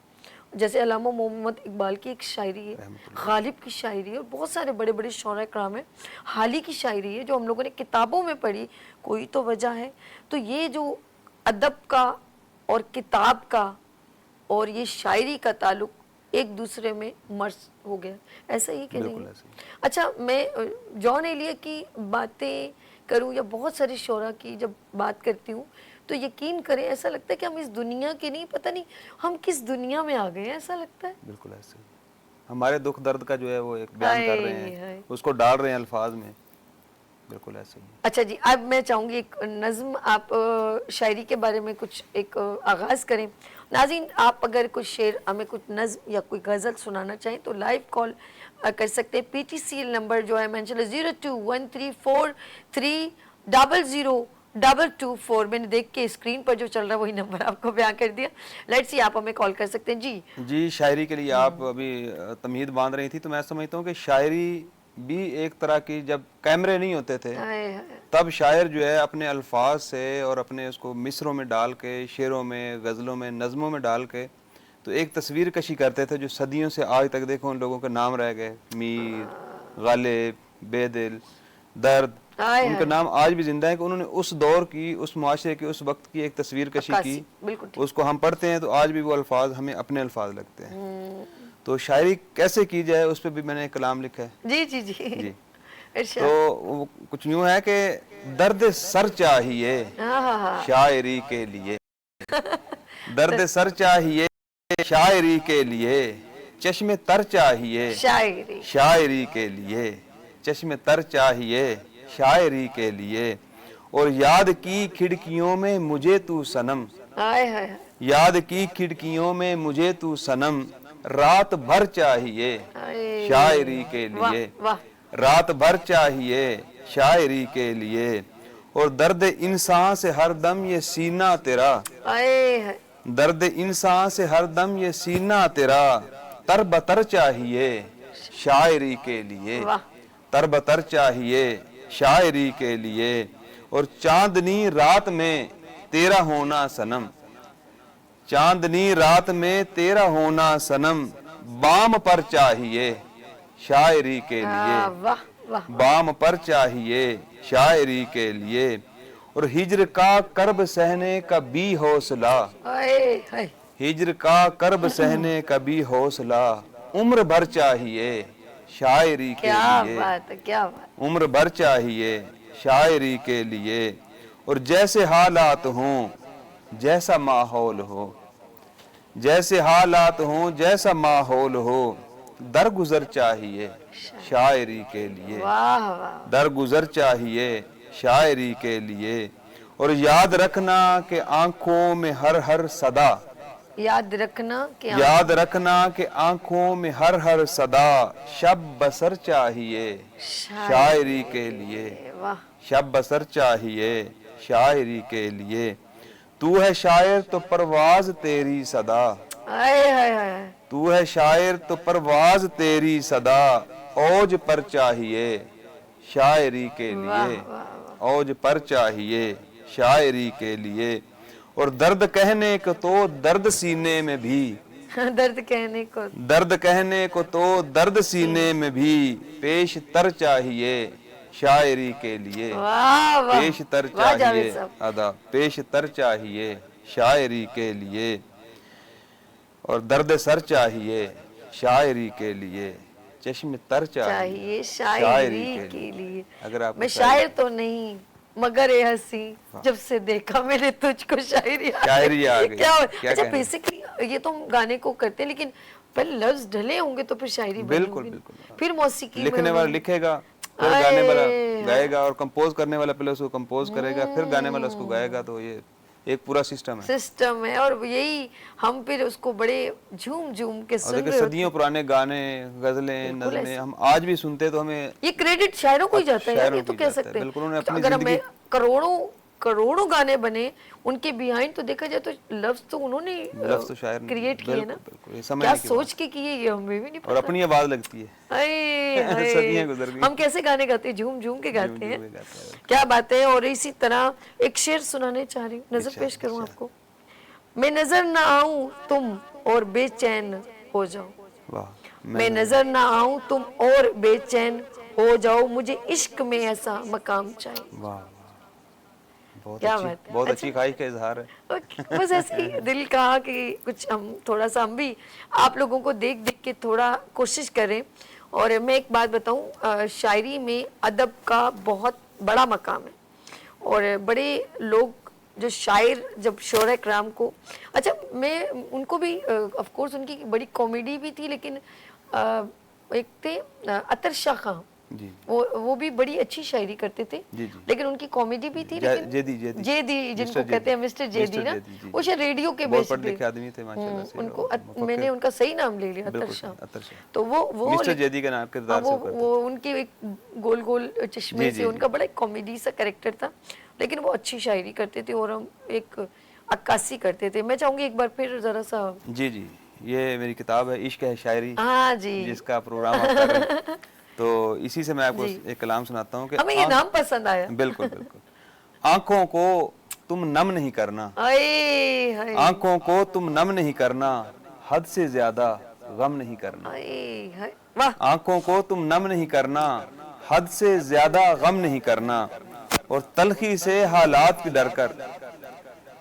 जैसे अल्लामा मोहम्मद इकबाल की एक शायरी है, गालिब की शायरी है, और बहुत सारे बड़े बड़े शौरा कराम है, हाली की शायरी है जो हम लोगों ने किताबों में पढ़ी, कोई तो वजह है। तो ये जो अदब का और किताब का और ये शायरी का ताल्लुक एक दूसरे में मर्ज हो गया, ऐसा ही कि नहीं? अच्छा, मैं जॉन एलिया की बातें करूं या बहुत सारे शोरा की जब बात करती हूँ तो यकीन करें ऐसा लगता है कि हम इस दुनिया के नहीं, पता नहीं हम किस दुनिया में आ गए हैं, ऐसा लगता है। बिल्कुल ऐसे हमारे दुख दर्द का जो है वो एक बयान कर रहे हैं, हाय। उसको डाल रहे हैं अल्फाज में। बिल्कुल ऐसे ही। अच्छा जी, अब मैं चाहूँगी एक नज़्म आप शायरी के बारे में कुछ एक आगाज़ करें। नाज़रीन, आप अगर कुछ शेर हमें कुछ नज़्म या कोई गज़ल सुनाना चाहें तो लाइव कॉल कर सकते हैं। PTCL नंबर जो है मेंशन 021343002224। मैंने देख के स्क्रीन पर जो चल रहा है वही नंबर आपको बयां कर दिया। लेट्स सी, आप हमें कॉल कर सकते हैं। जी जी, शायरी के लिए आप अभी तमहीद बांध रही थी, तो मैं समझता हूँ कि शायरी भी एक तरह की, जब कैमरे नहीं होते थे तब शायर जो है अपने अल्फाज से और अपने उसको मिसरों में डाल के, शेरों में, गज़लों में, नज़मों में डाल के तो एक तस्वीर कशी करते थे जो सदियों से आज तक देखो उन लोगों के नाम रह गए। मीर, गालिब, बेदिल, दर्द, उनके नाम आज भी जिंदा है कि उन्होंने उस दौर की, उस मुआशरे की, उस वक्त की एक तस्वीर कशी की। उसको हम पढ़ते हैं तो आज भी वो अल्फाज हमें अपने अल्फाज लगते हैं। तो शायरी कैसे की जाए उस पर भी मैंने कलाम लिखा है। जी जी जी जी। तो कुछ यूं है कि दर्द सर चाहिए शायरी के लिए, दर्द सर चाहिए शायरी के लिए, चश्मे तर चाहिए शायरी के लिए, चश्मे तर चाहिए शायरी के लिए। और याद की खिड़कियों में मुझे तू सनम, याद की खिड़कियों में मुझे तू सनम, रात भर चाहिए शायरी के लिए, रात भर चाहिए शायरी के लिए। और दर्द इंसान से हरदम ये सीना तेरा, दर्द इंसान से हरदम ये सीना तेरा, तर बतर चाहिए शायरी के लिए, तर बतर चाहिए शायरी के लिए। और चांदनी रात में तेरा होना सनम, चांदनी रात में तेरा होना सनम, बाम पर चाहिए शायरी के लिए, बाम पर चाहिए शायरी के लिए। और हिज्र का कर्ब सहने का भी हौसला, हिज्र का कर्ब सहने का भी हौसला, उम्र भर चाहिए शायरी के लिए, क्या बात, उम्र भर चाहिए शायरी के लिए। और जैसे हालात हों जैसा माहौल हो, जैसे हालात हों जैसा माहौल हो, दरगुजर चाहिए शायरी के लिए, दरगुजर चाहिए शायरी के लिए। और याद रखना कि आंखों में हर हर सदा, याद रखना कि याद रखना कि आंखों में हर हर सदा, शब बसर चाहिए शायरी के लिए, शब बसर चाहिए शायरी के लिए। तू है शायर तो परवाज तेरी सदा, तू है शायर तो परवाज तेरी सदा, औज पर चाहिए शायरी के लिए, औज पर चाहिए शायरी के लिए। और दर्द कहने को तो दर्द सीने में भी, दर्द कहने को, दर्द कहने को तो दर्द सीने में भी, पेश तर चाहिए शायरी के लिए वाह वाह पेशतर वाह जावेद चाहिए साहब। अदा पेशतर चाहिए शायरी के लिए और दर्द सर चाहिए शायरी के लिए चश्म तर चाहिए चाहिए शायरी के लिए। अगर आपको मैं शायर तो नहीं मगर ये हंसी जब से देखा मैंने तुझको शायरी शायरी आ गई। क्या क्या अच्छा कहना? बेसिकली ये तो हम गाने को करते हैं लेकिन पहले लफ्ज ढले होंगे तो फिर शायरी बिल्कुल, बनेगी। बिल्कुल। फिर मौसीकी लिखने में वाला होगी। लिखेगा फिर गाने वाला आए, गाएगा और कंपोज करने वाला पहले उसको कंपोज करेगा फिर गाने वाला उसको गाएगा, तो ये एक पूरा सिस्टम है। सिस्टम है और यही हम फिर उसको बड़े झूम झूम के और सुन देखिए रहे होते सदियों पुराने गाने, गजलें, बिल्कुल नज़में ऐसे। हम आज भी सुनते तो हमें ये क्रेडिट शायरों को ही जाता है यार, शायरों ये तो को कह जाता है। सकते हैं। बिल्कुल, उन्होंने तो अपनी अगर हमें जिंदगी- करोड़ों करोड़ों गाने बने उनके बिहाइंड तो देखा जाए तो लफ्ज तो उन्होंने लफ्ज तो शायर ने क्रिएट किए बिल्कुल, ना। बिल्कुल, ये समझने क्या की सोच के किए ये हमें भी नहीं और पता। अपनी आवाज लगती है। हाय, हाय। सदियां गुजर गई। हम कैसे गाने गाते हैं, झूम झूम के गाते झूम हैं। के गाते हैं। क्या बात है। और इसी तरह एक शेर सुनाने चाह रही हूँ, नजर अच्छा, पेश करूँ अच्छा। आपको। मैं नजर ना आऊं तुम और बेचैन हो जाओ, वाह मैं नजर ना आऊं तुम और बेचैन हो जाओ, मुझे इश्क में ऐसा मकाम चाहिए। वाह बहुत क्या अच्छी, बात है। बहुत अच्छा। अच्छी ख्वाहिश का इजहार है। ओके, बस ऐसे ही दिल कहा कि कुछ हम थोड़ा सा हम भी आप लोगों को देख देख के थोड़ा कोशिश करें। और मैं एक बात बताऊं, शायरी में अदब का बहुत बड़ा मकाम है और बड़े लोग जो शायर जब शोरा कराम को, अच्छा मैं उनको भी ऑफ कोर्स उनकी बड़ी कॉमेडी भी थी लेकिन एक थे अतर शाह खां, जी वो भी बड़ी अच्छी शायरी करते थे जी, जी। लेकिन उनकी कॉमेडी भी थी। लेकिन जेदी जेदी जिनको मिस्टर कहते हैं जेदी। मिस्टर जेदी ना, जेदी, जी, वो शायद रेडियो के बहुत बेस पढ़े पे लिखे आदमी थे माशाल्लाह से। उनको और मुफक्किर। मैंने उनका सही नाम ले लिया अतर बिल्कुल, शाह। अतर शाह। तो वो मिस्टर जेदी का नाम किरदार से करते वो उनके एक गोल गोल चश्मे जी, से जी, उनका बड़ा कॉमेडी सा कैरेक्टर था लेकिन वो अच्छी शायरी करते थे और हम एक अक्कासी करते थे। मैं चाहूंगी एक बार फिर जरा सा। जी जी, ये मेरी किताब है इश्क है शायरी, हाँ जी, जिसका प्रोग्राम आप कर रहे हैं। तो इसी से मैं आपको जी। एक कलाम सुनाता हूँ कि हमें ये नाम पसंद आया। बिल्कुल बिल्कुल। आंखों को तुम नम नहीं करना, आए हाय आंखों को तुम नम नहीं करना, हद से ज्यादा गम नहीं करना। आए हाय, वाह आंखों को तुम नम नहीं करना, हद से ज्यादा गम नहीं करना, और तलखी से हालात की डर कर,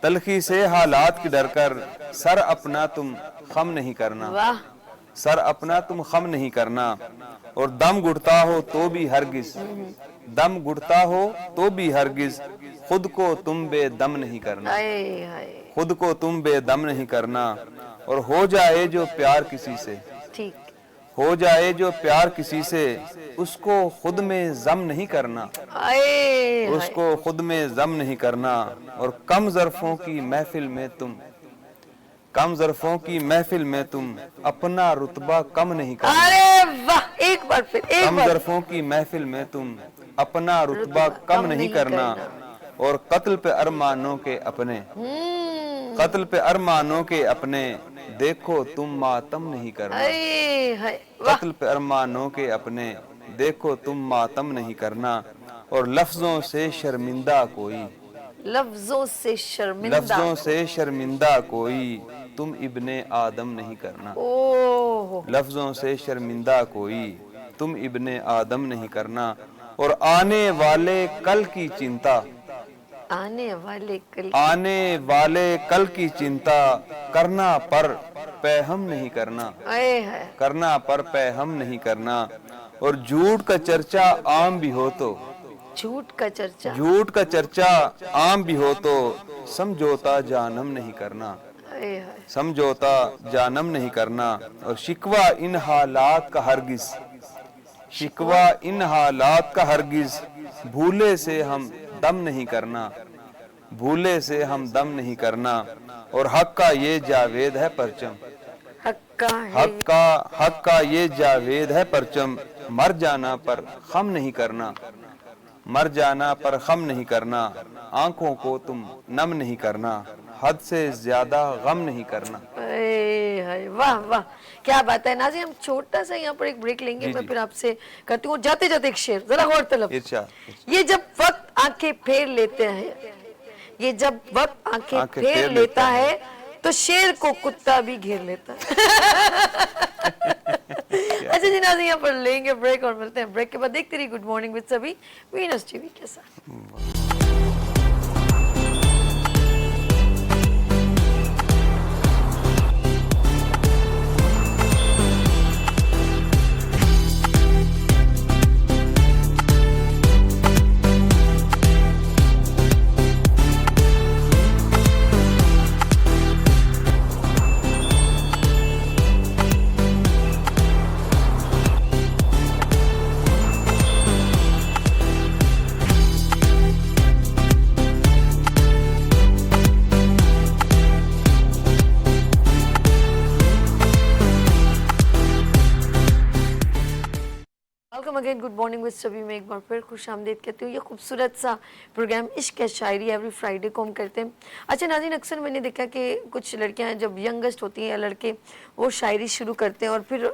तलखी से हालात की डर कर, सर अपना तुम खम नहीं करना, वाह सर अपना तुम खम नहीं करना, और दम घुटता हो तो भी हरगिज, दम घुटता हो तो भी हरगिज, खुद को तुम बेदम नहीं करना, आए हाय खुद को तुम बेदम नहीं करना, और हो जाए जो प्यार किसी से, ठीक हो जाए जो प्यार किसी से, उसको खुद में जम नहीं करना, आए हाय उसको खुद में जम नहीं करना, और कम ज़र्फ़ों की महफिल में तुम, कम ज़र्फ़ों की महफिल में तुम अपना रुतबा कम नहीं करना, अरे वाह एक बार फिर एक कम बार ज़र्फ़ों की महफिल में तुम अपना रुतबा कम नहीं करना, और कत्ल पे अरमानों के अपने, कत्ल पे अरमानों के अपने, देखो तुम मातम नहीं करना, आए हाय वाह कत्ल पे अरमानों के अपने, देखो तुम मातम नहीं करना, और लफ्जों से शर्मिंदा कोई, लफ्जों से शर्मिंदा, लफ्जों से शर्मिंदा कोई, तुम इब्ने आदम नहीं करना, ओह लफ्जों से शर्मिंदा कोई, तुम इब्ने आदम नहीं करना, और आने वाले कल की चिंता, आने वाले कल आने वाले कल की चिंता, करना पर पैहम नहीं करना, आए हाय करना पर पैहम नहीं करना, और झूठ का चर्चा आम भी हो तो, झूठ का चर्चा झूठ का चर्चा आम भी हो तो, समझौता जानम नहीं करना, आए हाय समझौता जानम नहीं करना, और शिकवा इन हालात का हरगिज, शिकवा इन हालात का हरगिज, भूले से हम दम नहीं करना, भूले से हम दम नहीं करना, और हक का ये जावेद है परचम, हक्का है हक का ये जावेद है परचम, मर जाना पर खम नहीं करना, मर जाना पर खम नहीं करना, आंखों को तुम नम नहीं करना, हद से ज्यादा गम नहीं करना। आए हाय वाह वाह क्या बात है। नाज़ी हम छोटा सा यहाँ पर एक ब्रेक लेंगे, जी, मैं जी। फिर आपसे करती हूँ जाते जाते एक शेर जरा गौर तलब। इरशाद। ये जब वक्त आंखें फेर लेते हैं, ये जब वक्त आंखें आंखें फेर फेर लेता लेता है तो शेर को कुत्ता भी घेर लेता है। अच्छा जी नाज़रीन, यहाँ पर लेंगे ब्रेक और मिलते हैं ब्रेक के बाद। देखते रहिए गुड मॉर्निंग विद सभी वीनस टीवी के साथ। Welcome again good morning with सभी में एक बार फिर खुश आमदीद कहती हूँ। ये खूबसूरत सा प्रोग्राम इश्क है शायरी एवरी फ्राइडे को हम करते हैं। अच्छा नाज़रीन, अक्सर मैंने देखा कि कुछ लड़कियाँ जब यंगेस्ट होती हैं या लड़के, वो शायरी शुरू करते हैं और फिर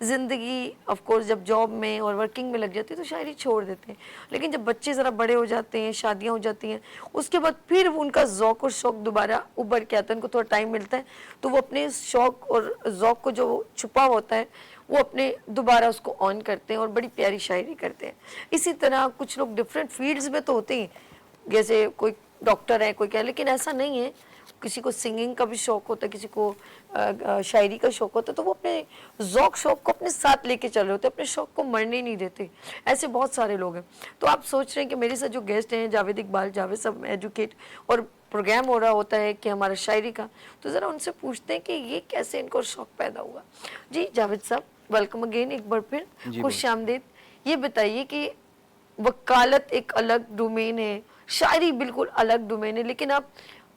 ज़िंदगी ऑफ कोर्स जब जॉब में और वर्किंग में लग जाती है तो शायरी छोड़ देते हैं। लेकिन जब बच्चे ज़रा बड़े हो जाते हैं, शादियाँ हो जाती हैं, उसके बाद फिर उनका ज़ौक़ और शौक़ दोबारा उभर के आता है, उनको थोड़ा टाइम मिलता है तो वो अपने शौक़ और ज़ौक़ को जो छुपा होता है वो अपने दोबारा उसको ऑन करते हैं और बड़ी प्यारी शायरी करते हैं। इसी तरह कुछ लोग डिफरेंट फील्ड्स में तो होते हैं, जैसे कोई डॉक्टर है, कोई क्या, लेकिन ऐसा नहीं है। किसी को सिंगिंग का भी शौक़ होता है, किसी को शायरी का शौक़ होता है, तो वो अपने ज़ौक़ शौक़ को अपने साथ लेके चल रहे होते हैं, अपने शौक़ को मरने नहीं देते। ऐसे बहुत सारे लोग हैं। तो आप सोच रहे हैं कि मेरे साथ जो गेस्ट हैं जावेद इकबाल, जावेद सब एजुकेट, और प्रोग्राम हो रहा होता है कि हमारा शायरी का, तो ज़रा उनसे पूछते हैं कि ये कैसे इनको शौक़ पैदा हुआ। जी जावेद साहब, वेलकम अगेन एक बार फिर, खुश आमदीद। ये बताइए कि वकालत एक अलग डोमेन है, शायरी बिल्कुल अलग डोमेन है, लेकिन आप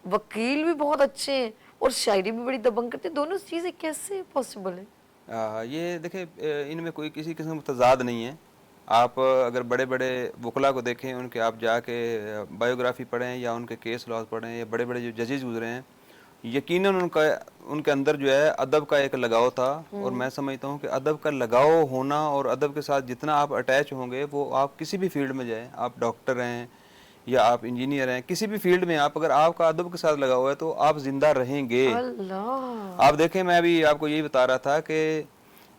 वकील भी बहुत अच्छे हैं और शायरी भी बड़ी दबंग करते हैं, दोनों चीज़ें कैसे पॉसिबल है? ये देखें, इनमें कोई किसी किस्म का तजाद नहीं है। आप अगर बड़े बड़े वकला को देखें, उनके आप जाके बायोग्राफी पढ़ें या उनके केस लॉज पढ़ें, या बड़े बड़े जो जजेस गुजरे हैं, यकीनन उनके अंदर जो है अदब का एक लगाव था। और मैं समझता हूँ कि अदब का लगाव होना और अदब के साथ जितना आप अटैच होंगे, वो आप किसी भी फील्ड में जाएं, आप डॉक्टर हैं या आप इंजीनियर हैं, किसी भी फील्ड में आप अगर आपका अदब के साथ लगा हुआ है तो आप जिंदा रहेंगे। आप देखें, मैं अभी आपको यही बता रहा था कि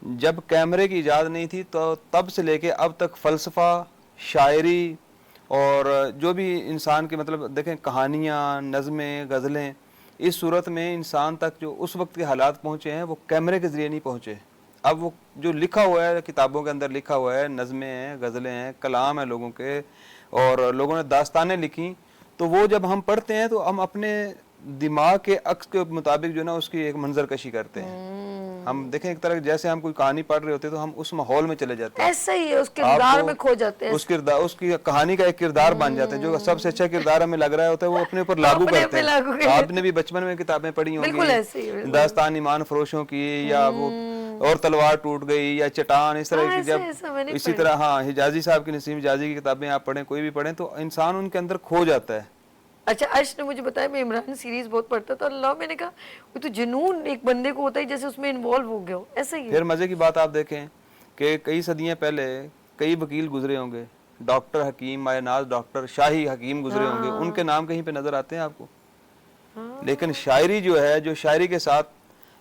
जब कैमरे की इजाज़त नहीं थी तो तब से लेके अब तक फ़लसफ़ा, शायरी और जो भी इंसान के मतलब देखें कहानियाँ, नज़में, गज़लें, इस सूरत में इंसान तक जो उस वक्त के हालात पहुँचे हैं वो कैमरे के ज़रिए नहीं पहुँचे। अब वो जो लिखा हुआ है, किताबों के अंदर लिखा हुआ है, नज़में हैं, गज़लें हैं, कलाम है लोगों के, और लोगों ने दास्तानें लिखी, तो वो जब हम पढ़ते हैं तो हम अपने दिमाग के अक्स के मुताबिक जो ना उसकी एक मंजर कशी करते हैं। हम देखें एक तरह जैसे हम कोई कहानी पढ़ रहे होते हैं तो हम उस माहौल में चले जाते हैं, ऐसा ही है, उस किरदार में खो जाते हैं, उसकी कहानी का एक किरदार बन जाते हैं। जो सबसे अच्छा किरदार हमें लग रहा होता है वो अपने ऊपर लागू करते हैं। आपने भी बचपन में किताबें पढ़ी होंगी, दास्तान ईमान फरोशों की, या वो और तलवार टूट गई, या चट्टान, इस तरह की। जब इसी तरह हाँ, हिजाजी साहब की, नसीम हिजाजी की किताबें आप पढ़ें, कोई भी पढ़ें, तो इंसान उनके अंदर खो जाता है। अच्छा, अर्श ने मुझे बताया, मैं इमरान सीरीज बहुत पढ़ता था, अल्लाह, मैंने कहा वो तो जुनून एक बंदे को होता है जैसे उसमें इन्वॉल्व हो गया हो, ऐसा ही है। फिर मजे की बात आप देखें कि कई सदियां पहले कई वकील गुजरे होंगे, डॉक्टर हकीम, मायनाज डॉक्टर, शाही हकीम गुजरे होंगे, उनके नाम कहीं पे नजर आते हैं आपको? लेकिन शायरी जो है, जो शायरी के साथ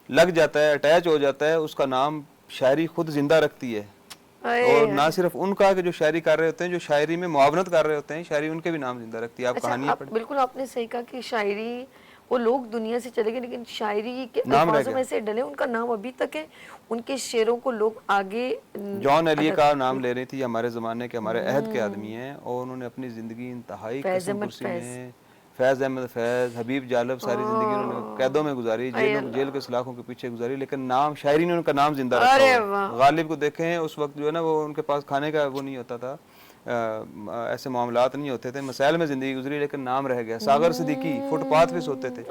लग जाता है, अटैच हो जाता है, उसका नाम शायरी खुद जिंदा रखती है। और ना सिर्फ उनका कि जो शायरी कर रहे होते हैं, जो शायरी में मुआवनत कर रहे होते हैं, शायरी उनके भी नाम जिंदा रखती है। आप कहानियां पढ़ें। बिल्कुल आपने सही कहा कि शायरी, वो लोग दुनिया से चले गए लेकिन शायरी के अल्फाजों में से डले, उनका नाम अभी तक है, उनके शेरों को लोग आगे। जॉन एलिया का नाम ले रही थी, हमारे ज़माने के, हमारे अहद के आदमी हैं, और उन्होंने अपनी ज़िंदगी इंतहाई कसम कुर्सी में, फैज़ अहमद फैज़, हबीब जालब, सारी ज़िंदगी उन्होंने कैदों में गुजारी, जेल के सलाखों के पीछे गुजारी, लेकिन नाम शायरी ने उनका नाम जिंदा रखा है। गालिब को देखें, उस वक्त जो है ना, वो उनके पास खाने का वो नहीं होता था, ऐसे मामलात नहीं होते थे, मसाइल में जिंदगी गुजरी, लेकिन नाम रह गया। सागर सिद्दीकी फुटपाथ पे सोते थे,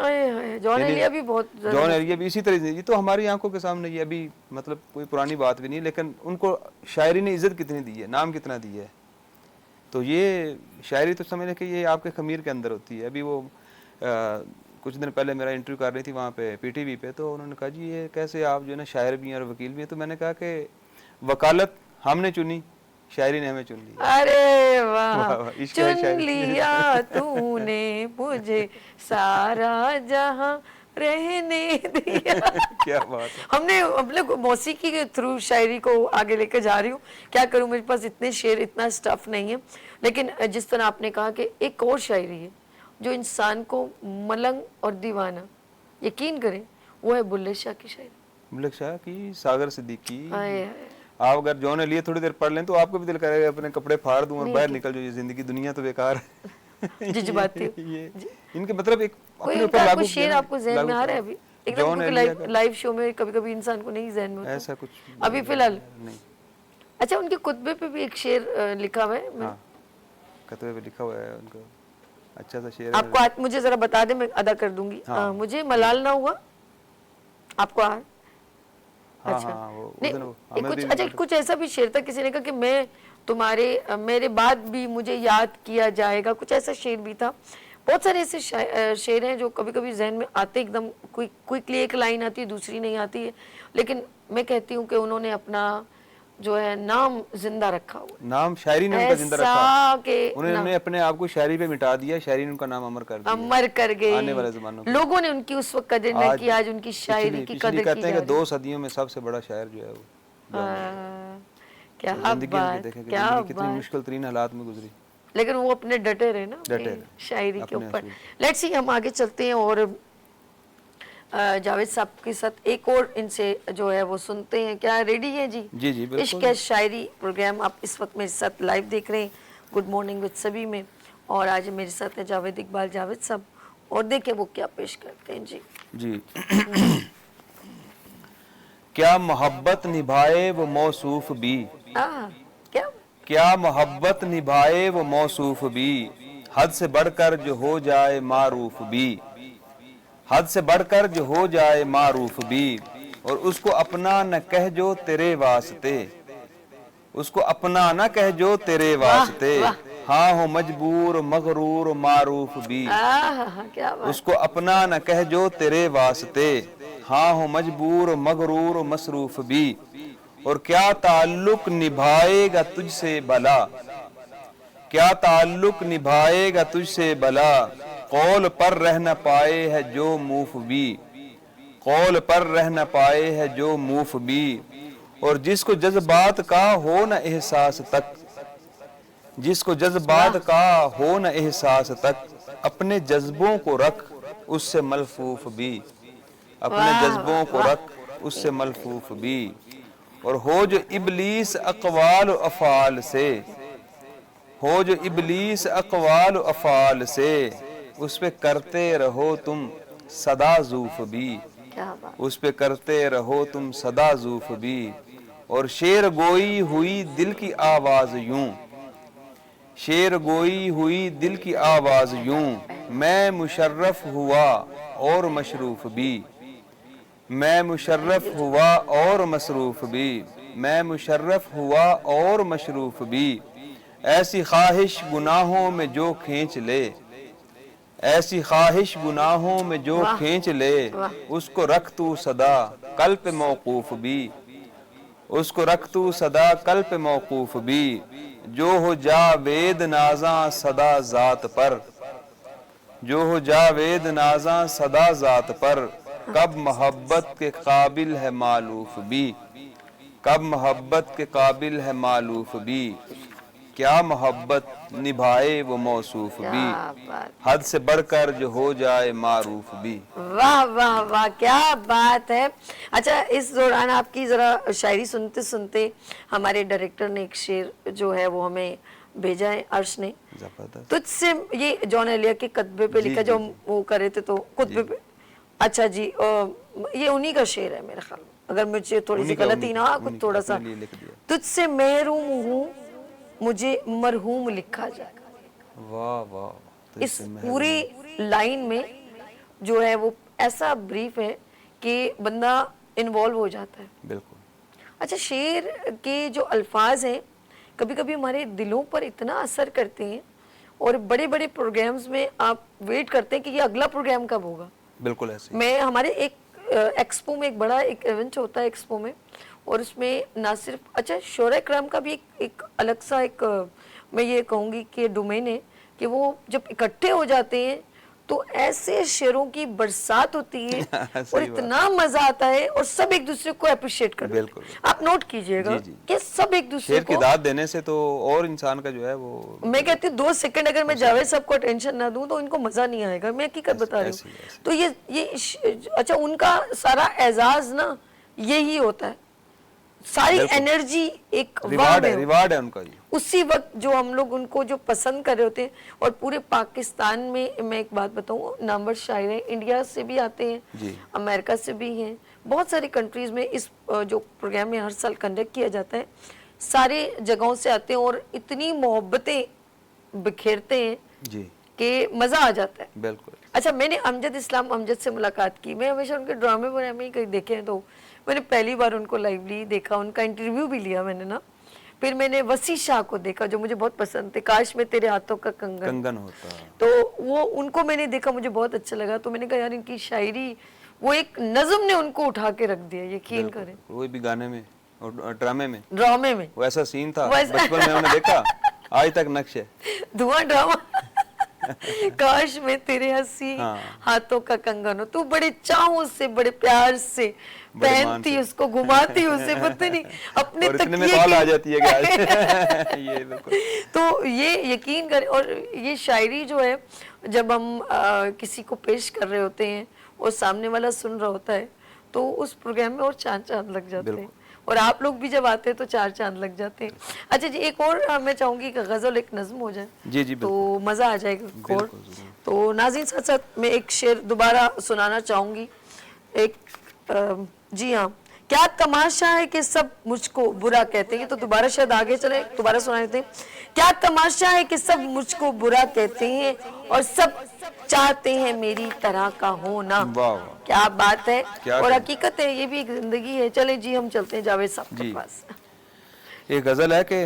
जॉन एलिया भी बहुत, जॉन एलिया भी इसी तरह। ये तो हमारी आंखों के सामने, ये अभी मतलब कोई पुरानी बात भी नहीं, लेकिन उनको शायरी ने इज्जत कितनी दी है, नाम कितना दी है। तो ये शायरी तो समझ लें कि ये आपके खमीर के अंदर होती है। अभी वो कुछ दिन पहले मेरा इंटरव्यू कर रही थी वहाँ पे पीटीवी पे, तो उन्होंने कहा जी ये कैसे आप जो है ना शायर भी हैं और वकील भी हैं? तो मैंने कहा कि वकालत हमने चुनी, शायरी ने हमें चुन लिया। अरे वाह, चुन लिया तूने मुझे सारा जहां, रहने दिया। क्या बात है। हमने अपने मौसीकी के थ्रू शायरी को आगे लेकर जा रही हूँ, क्या करूँ, मेरे पास इतने शेर, इतना स्टफ नहीं है। लेकिन जिस तरह आपने कहा कि एक और शायरी है जो इंसान को मलंग और दीवाना, यकीन करें, वो है बुल्ले शाह की शायरी। बुल्ले शाह की, सागर सिद्दीकी। आए आए। आप अगर जॉन लिए थोड़ी देर पढ़ लें तो आपको भी दिल करेगा अपने कपड़े फाड़ दूं और बाहर निकल जाओ, ये जिंदगी दुनिया तो बेकार है। जज्बाती। ये इनके मतलब एक कोई अपने ऊपर इनका लागू कुछ शेर आपको जहन में आ रहा है अभी एकदम, जॉन क्योंकि एलिया का लाइव शो में कभी-कभी इंसान को नहीं जहन में होता ऐसा कुछ अभी फिलहाल। नहीं। अच्छा, उनके कुतबे पे भी एक शेर लिखा हुआ है। हाँ, कतवे पे लिखा हुआ है उनका अच्छा सा शेर है। आपको मुझे जरा बता दे, मैं अदा कर दूंगी। हाँ। मुझे मलाल ना हुआ आपको आ हाँ, अच्छा हाँ, वो नहीं, उस दिन वो एक हमें कुछ भी अच्छा कुछ ऐसा भी शेर था, किसी ने कहा कि मैं तुम्हारे मेरे बाद भी मुझे याद किया जाएगा, कुछ ऐसा शेर भी था। बहुत सारे ऐसे शेर हैं जो कभी कभी जहन में आते, एकदम क्विकली एक लाइन आती है, दूसरी नहीं आती है, लेकिन मैं कहती हूँ कि उन्होंने अपना जो है नाम जिंदा रखा हुआ, नाम शायरी ने उनका जिंदा ऐसा रखा। कि उन्होंने अपने आप को शायरी पे मिटा दिया, शायरी ने उनका नाम अमर कर दिया। अमर कर गए। आने वाले जमानों में लोगों ने उनकी उस वक्त कदर नहीं की, आज उनकी शायरी की कदर की कहते हैं जा कि रही 2 सदियों में सबसे बड़ा शायर जो है वो क्या जिंदगी बात, उनकी देखें कि क्या जिंदगी कितनी बात। मुश्किल तरीन हालात में गुजरी, लेकिन वो अपने डटे रहे ना डटे अपनी रहे, शायरी के अपने ऊपर। असूल। लेट्स सी, हम आगे चलते हैं और जावेद साहब के साथ एक और इनसे जो है वो सुनते हैं। क्या रेडी है जी? जी जी बिल्कुल। इश्क है शायरी प्रोग्राम आप इस वक्त मेरे साथ लाइव देख रहे हैं गुड मॉर्निंग विद सभी में, और आज मेरे साथ है जावेद इकबाल जावेद साहब, और देखें वो क्या पेश करते हैं जी। जी क्या मोहब्बत निभाए वो मौसूफ भी, क्या मोहब्बत निभाए वो मौसूफ भी, हद से बढ़कर जो हो जाए मारूफ भी, हद से बढ़कर जो हो जाए मारूफ भी, और उसको अपना न कह जो तेरे वास्ते, उसको अपना न कह जो तेरे वास्ते, हाँ हो मजबूर मगरूर मारूफ भी, क्या बात। उसको अपना न कह जो तेरे वास्ते, हाँ हो मजबूर मगरूर मसरूफ भी, और क्या ताल्लुक निभाएगा तुझसे भला, क्या ताल्लुक निभाएगा तुझसे भला, कौल पर रह न पाए है जो मूफ भी, कौल पर रह न पाए है जो मूफ भी, और जिसको जज्बात का हो न एहसास तक, जिसको जज्बात का हो न एहसास तक, अपने जज्बों को रख उससे मलफूफ भी, अपने जज्बों को रख उससे मलफूफ भी, और हो जो इबलीस अक़वाल अफ़ाल से, हो जो इबलीस अक़वाल अफ़ाल से, उस पे करते रहो तुम सदा ज़ूफ़ भी, उस पे करते रहो तुम सदा ज़ूफ़ भी, और शेर गोई हुई दिल की आवाज़ यूं, शेर गोई हुई दिल की आवाज़ यूं, मैं मुशर्रफ हुआ और मशरूफ भी, मैं मुशर्रफ हुआ और मसरूफ भी, मैं मुशर्रफ हुआ और मशरूफ भी, ऐसी ख्वाहिश गुनाहों में जो खींच ले, ऐसी ख्वाहिश गुनाहों में जो खींच ले, उसको रख तू सदा कल पे मौकूफ भी, उसको रख तू सदा कल पे मौकूफ भी, जो हो जावेद नाज़ा सदा ज़ात पर, जो हो जावेद नाज़ा सदा ज़ात पर, कब मोहब्बत के काबिल है मालूफ भी, कब मोहब्बत के काबिल है मालूफ भी, क्या मोहब्बत निभाए वो मौसूफ भी, हद से बढ़कर जो हो जाए मारूफ भी। वाह वाह वाह, क्या बात है। अच्छा, इस दौरान आपकी जरा शायरी सुनते सुनते हमारे डायरेक्टर ने एक शेर जो है वो हमें भेजा है, अर्श ने, तुझसे, ये जॉन एलिया के कतबे पे लिखा, जो वो करे थे तो कुतबे पे, अच्छा जी, ये उन्हीं का शेर है मेरे ख्याल में, अगर मुझे थोड़ी सी गलती ना, कुछ थोड़ा सा, तुझसे महरूम हूँ मुझे मरहूम लिखा जाएगा। वाह वाह, इस पूरी लाइन में जो है वो ऐसा ब्रीफ है कि बंदा इन्वॉल्व हो जाता है। बिल्कुल। अच्छा, शेर के जो अल्फाज हैं कभी कभी हमारे दिलों पर इतना असर करते हैं, और बड़े बड़े प्रोग्राम्स में आप वेट करते हैं कि ये अगला प्रोग्राम कब होगा। बिल्कुल ऐसे। मैं हमारे एक एक्सपो में, एक बड़ा एक इवेंट होता है एक्सपो में, और उसमें ना सिर्फ, अच्छा, शोरा कराम का भी एक अलग सा एक मैं ये कहूँगी कि डोमेन है कि वो जब इकट्ठे हो जाते हैं तो ऐसे शेरों की बरसात होती है और सही इतना मजा आता है और सब एक दूसरे को अप्रिशिएट करते हैं। बिल्कुल। आप नोट कीजिएगा जी, जी। कि सब एक दूसरे शेर की को, दाद देने से तो और इंसान का जो है वो मैं कहती हूँ 2 सेकंड अगर मैं जावेद साहब को अटेंशन ना दूं तो इनको मजा नहीं आएगा, मैं हकीकत बता रही ऐसी- हूँ। ऐसी। तो अच्छा, उनका सारा एजाज ना यही होता है, सारी बिल्कुल। एनर्जी एक वाह में हो। रिवार्ड है उनका ये। उसी वक्त जो हम लोग उनको जो पसंद कर रहे होते हैं, और पूरे पाकिस्तान में मैं एक बात बताऊं, नामवर शायर हैं, इंडिया से भी आते हैं, जी। अमेरिका से भी हैं, बहुत सारी कंट्रीज में इस जो प्रोग्राम में हर साल कंडक्ट किया जाता है, सारे जगहों से आते हैं और इतनी मोहब्बतें बिखेरते हैं जी कि मजा आ जाता है। बिल्कुल। अच्छा, मैंने अमजद इस्लाम अमजद से मुलाकात की, मैं हमेशा उनके ड्रामे वगैरह ही कहीं देखे हैं, तो मैंने पहली बार उनको लाइवली देखा, उनका इंटरव्यू भी लिया मैंने ना। फिर मैंने वसी शाह को देखा जो मुझे बहुत पसंद थे, काश में तेरे हाथों का कंगन होता। तो वो उनको मैंने देखा, मुझे बहुत अच्छा लगा, तो मैंने कहा यार इनकी शायरी, वो एक नज्म ने उनको उठा के रख दिया, यकीन करें। वो भी गाने में और ड्रामे में ड्रामे में वो ऐसा सीन था, वैसा- बचपन में हमने देखा, आज तक नक्श है। धुआं ड्रामा काश में तेरे हंसी हाँ। हाथों का कंगन हो, तू बड़े चाहों से बड़े प्यार से बड़े मान पहनती से। उसको, घुमाती उसे, पता नहीं अपने और इतने में तकिए कॉल की- आ जाती है कि आज ये बिल्कुल। तो ये यकीन करें, और ये शायरी जो है जब हम किसी को पेश कर रहे होते हैं और सामने वाला सुन रहा होता है, तो उस प्रोग्राम में और चांद चांद लग जाते हैं, बिल्कुल। और आप लोग भी जब आते हैं तो 4 चांद लग जाते हैं। अच्छा जी, एक और मैं चाहूंगी कि गजल एक नज्म हो जाए, जी जी तो बिल्कुल। मजा आ जाएगा और बिल्कुल, जरूर। तो नाज़रीन, साथ साथ मैं एक शेर दोबारा सुनाना चाहूंगी। एक जी हाँ, क्या तमाशा है कि सब मुझको बुरा कहते हैं, तो दोबारा शायद आगे चले, दोबारा सुना देते हैं। क्या तमाशा है कि सब मुझको बुरा कहते हैं और सब चाहते हैं मेरी तरह का होना। वाह वाह। क्या बात है, क्या और कहना। हकीकत है, ये भी एक जिंदगी है। चले जी, हम चलते हैं जावेद साहब के जी। पास। एक गजल है कि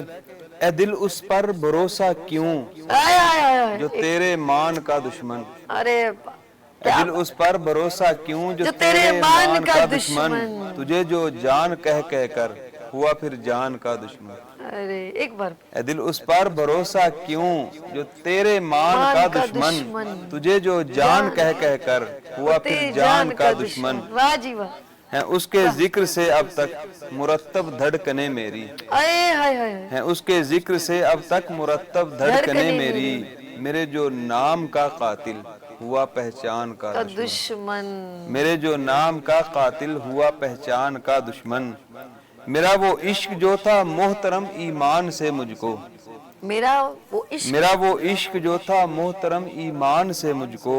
ए दिल उस पर भरोसा क्यों आय आय आय आय। जो तेरे मान का दुश्मन, अरे ए दिल उस पर भरोसा क्यों जो तेरे मान का दुश्मन, तुझे जो जान कह कह कर हुआ फिर जान का दुश्मन। अरे एक बार ए दिल उस पर भरोसा क्यों जो तेरे मान का दुश्मन, तुझे जो जान कह कह कर हुआ फिर जान का दुश्मन। वाह जी वाह। है उसके जिक्र से अब तक मुरत्तब धड़कने मेरी, अरे हाय हाय। है उसके जिक्र से अब तक मुरत्तब धड़कने मेरी, मेरे जो नाम का कातिल हुआ पहचान का दुश्मन, दुश्मन। मेरे जो नाम का कातिल हुआ पहचान का दुश्मन। मेरा वो इश्क जो था मोहतरम ईमान से मुझको, मेरा वो इश्क, मेरा वो इश्क जो था मोहतरम ईमान से मुझको,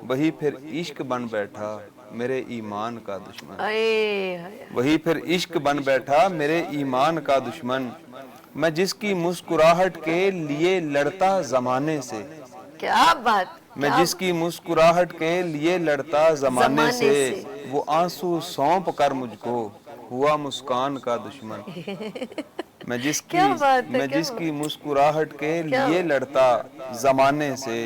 वही फिर इश्क बन बैठा मेरे ईमान का दुश्मन। अरे हाय। वही फिर इश्क बन बैठा मेरे ईमान का दुश्मन। मैं जिसकी मुस्कुराहट के लिए लड़ता जमाने से, क्या बात। मैं जिसकी मुस्कुराहट के लिए लड़ता जमाने से, वो आंसू सौंप कर मुझको हुआ मुस्कान का दुश्मन। मैं जिसकी मुस्कुराहट के लिए लड़ता जमाने से,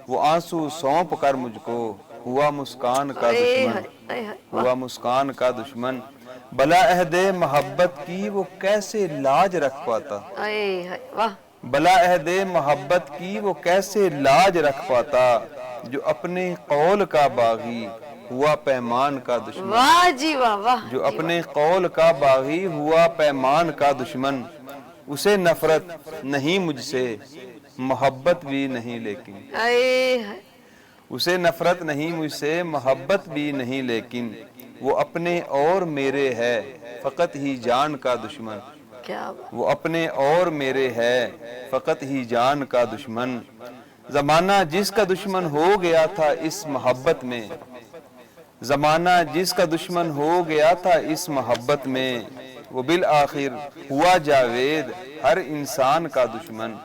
वो आंसू सौंप कर मुझको हुआ मुस्कान का दुश्मन, हुआ मुस्कान का दुश्मन। भला अहदे मोहब्बत की वो कैसे लाज रख पाता, वाह। भला अहदे मोहब्बत की वो कैसे लाज रख पाता, जो अपने कौल का बागी हुआ पैमान का दुश्मन। वाह जी वाह वाह। जो अपने कौल का बागी हुआ पैमान का दुश्मन। उसे नफरत नहीं मुझसे मोहब्बत भी नहीं लेकिन, उसे नफरत नहीं मुझसे मोहब्बत भी नहीं लेकिन, वो अपने और मेरे है फकत ही जान का दुश्मन। क्या बात। वो अपने और मेरे है फकत ही जान का दुश्मन। जमाना जिसका दुश्मन हो गया था इस मोहब्बत में, जमाना जिसका दुश्मन हो गया था इस मोहब्बत में, वो बिल आखिर हुआ जावेद हर इंसान का दुश्मन।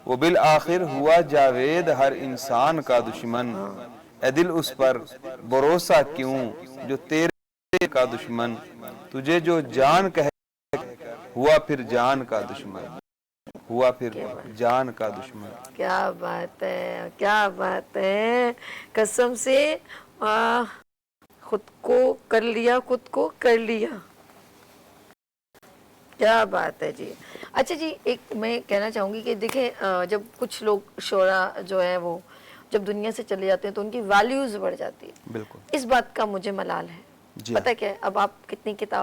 वो बिल आखिर हुआ जावेद हर इंसान का दुश्मन। ए दिल उस पर भरोसा क्यों जो तेरे का दुश्मन, तुझे जो जान कह हुआ फिर जान का दुश्मन, हुआ फिर जान का दुश्मन। क्या बात है, क्या बात है। कसम से खुद को कर लिया, खुद को कर लिया। क्या बात है जी। अच्छा जी, एक मैं कहना चाहूँगी कि देखें, जब कुछ लोग शोरा जो है वो جب دنیا سے چلے جاتے ہیں تو ان کی ویلیوز بڑھ جاتی ہے. بالکل اس بات کا مجھے ملال ہے. جی پتہ کیا ہے، اب آپ کتنی کتاب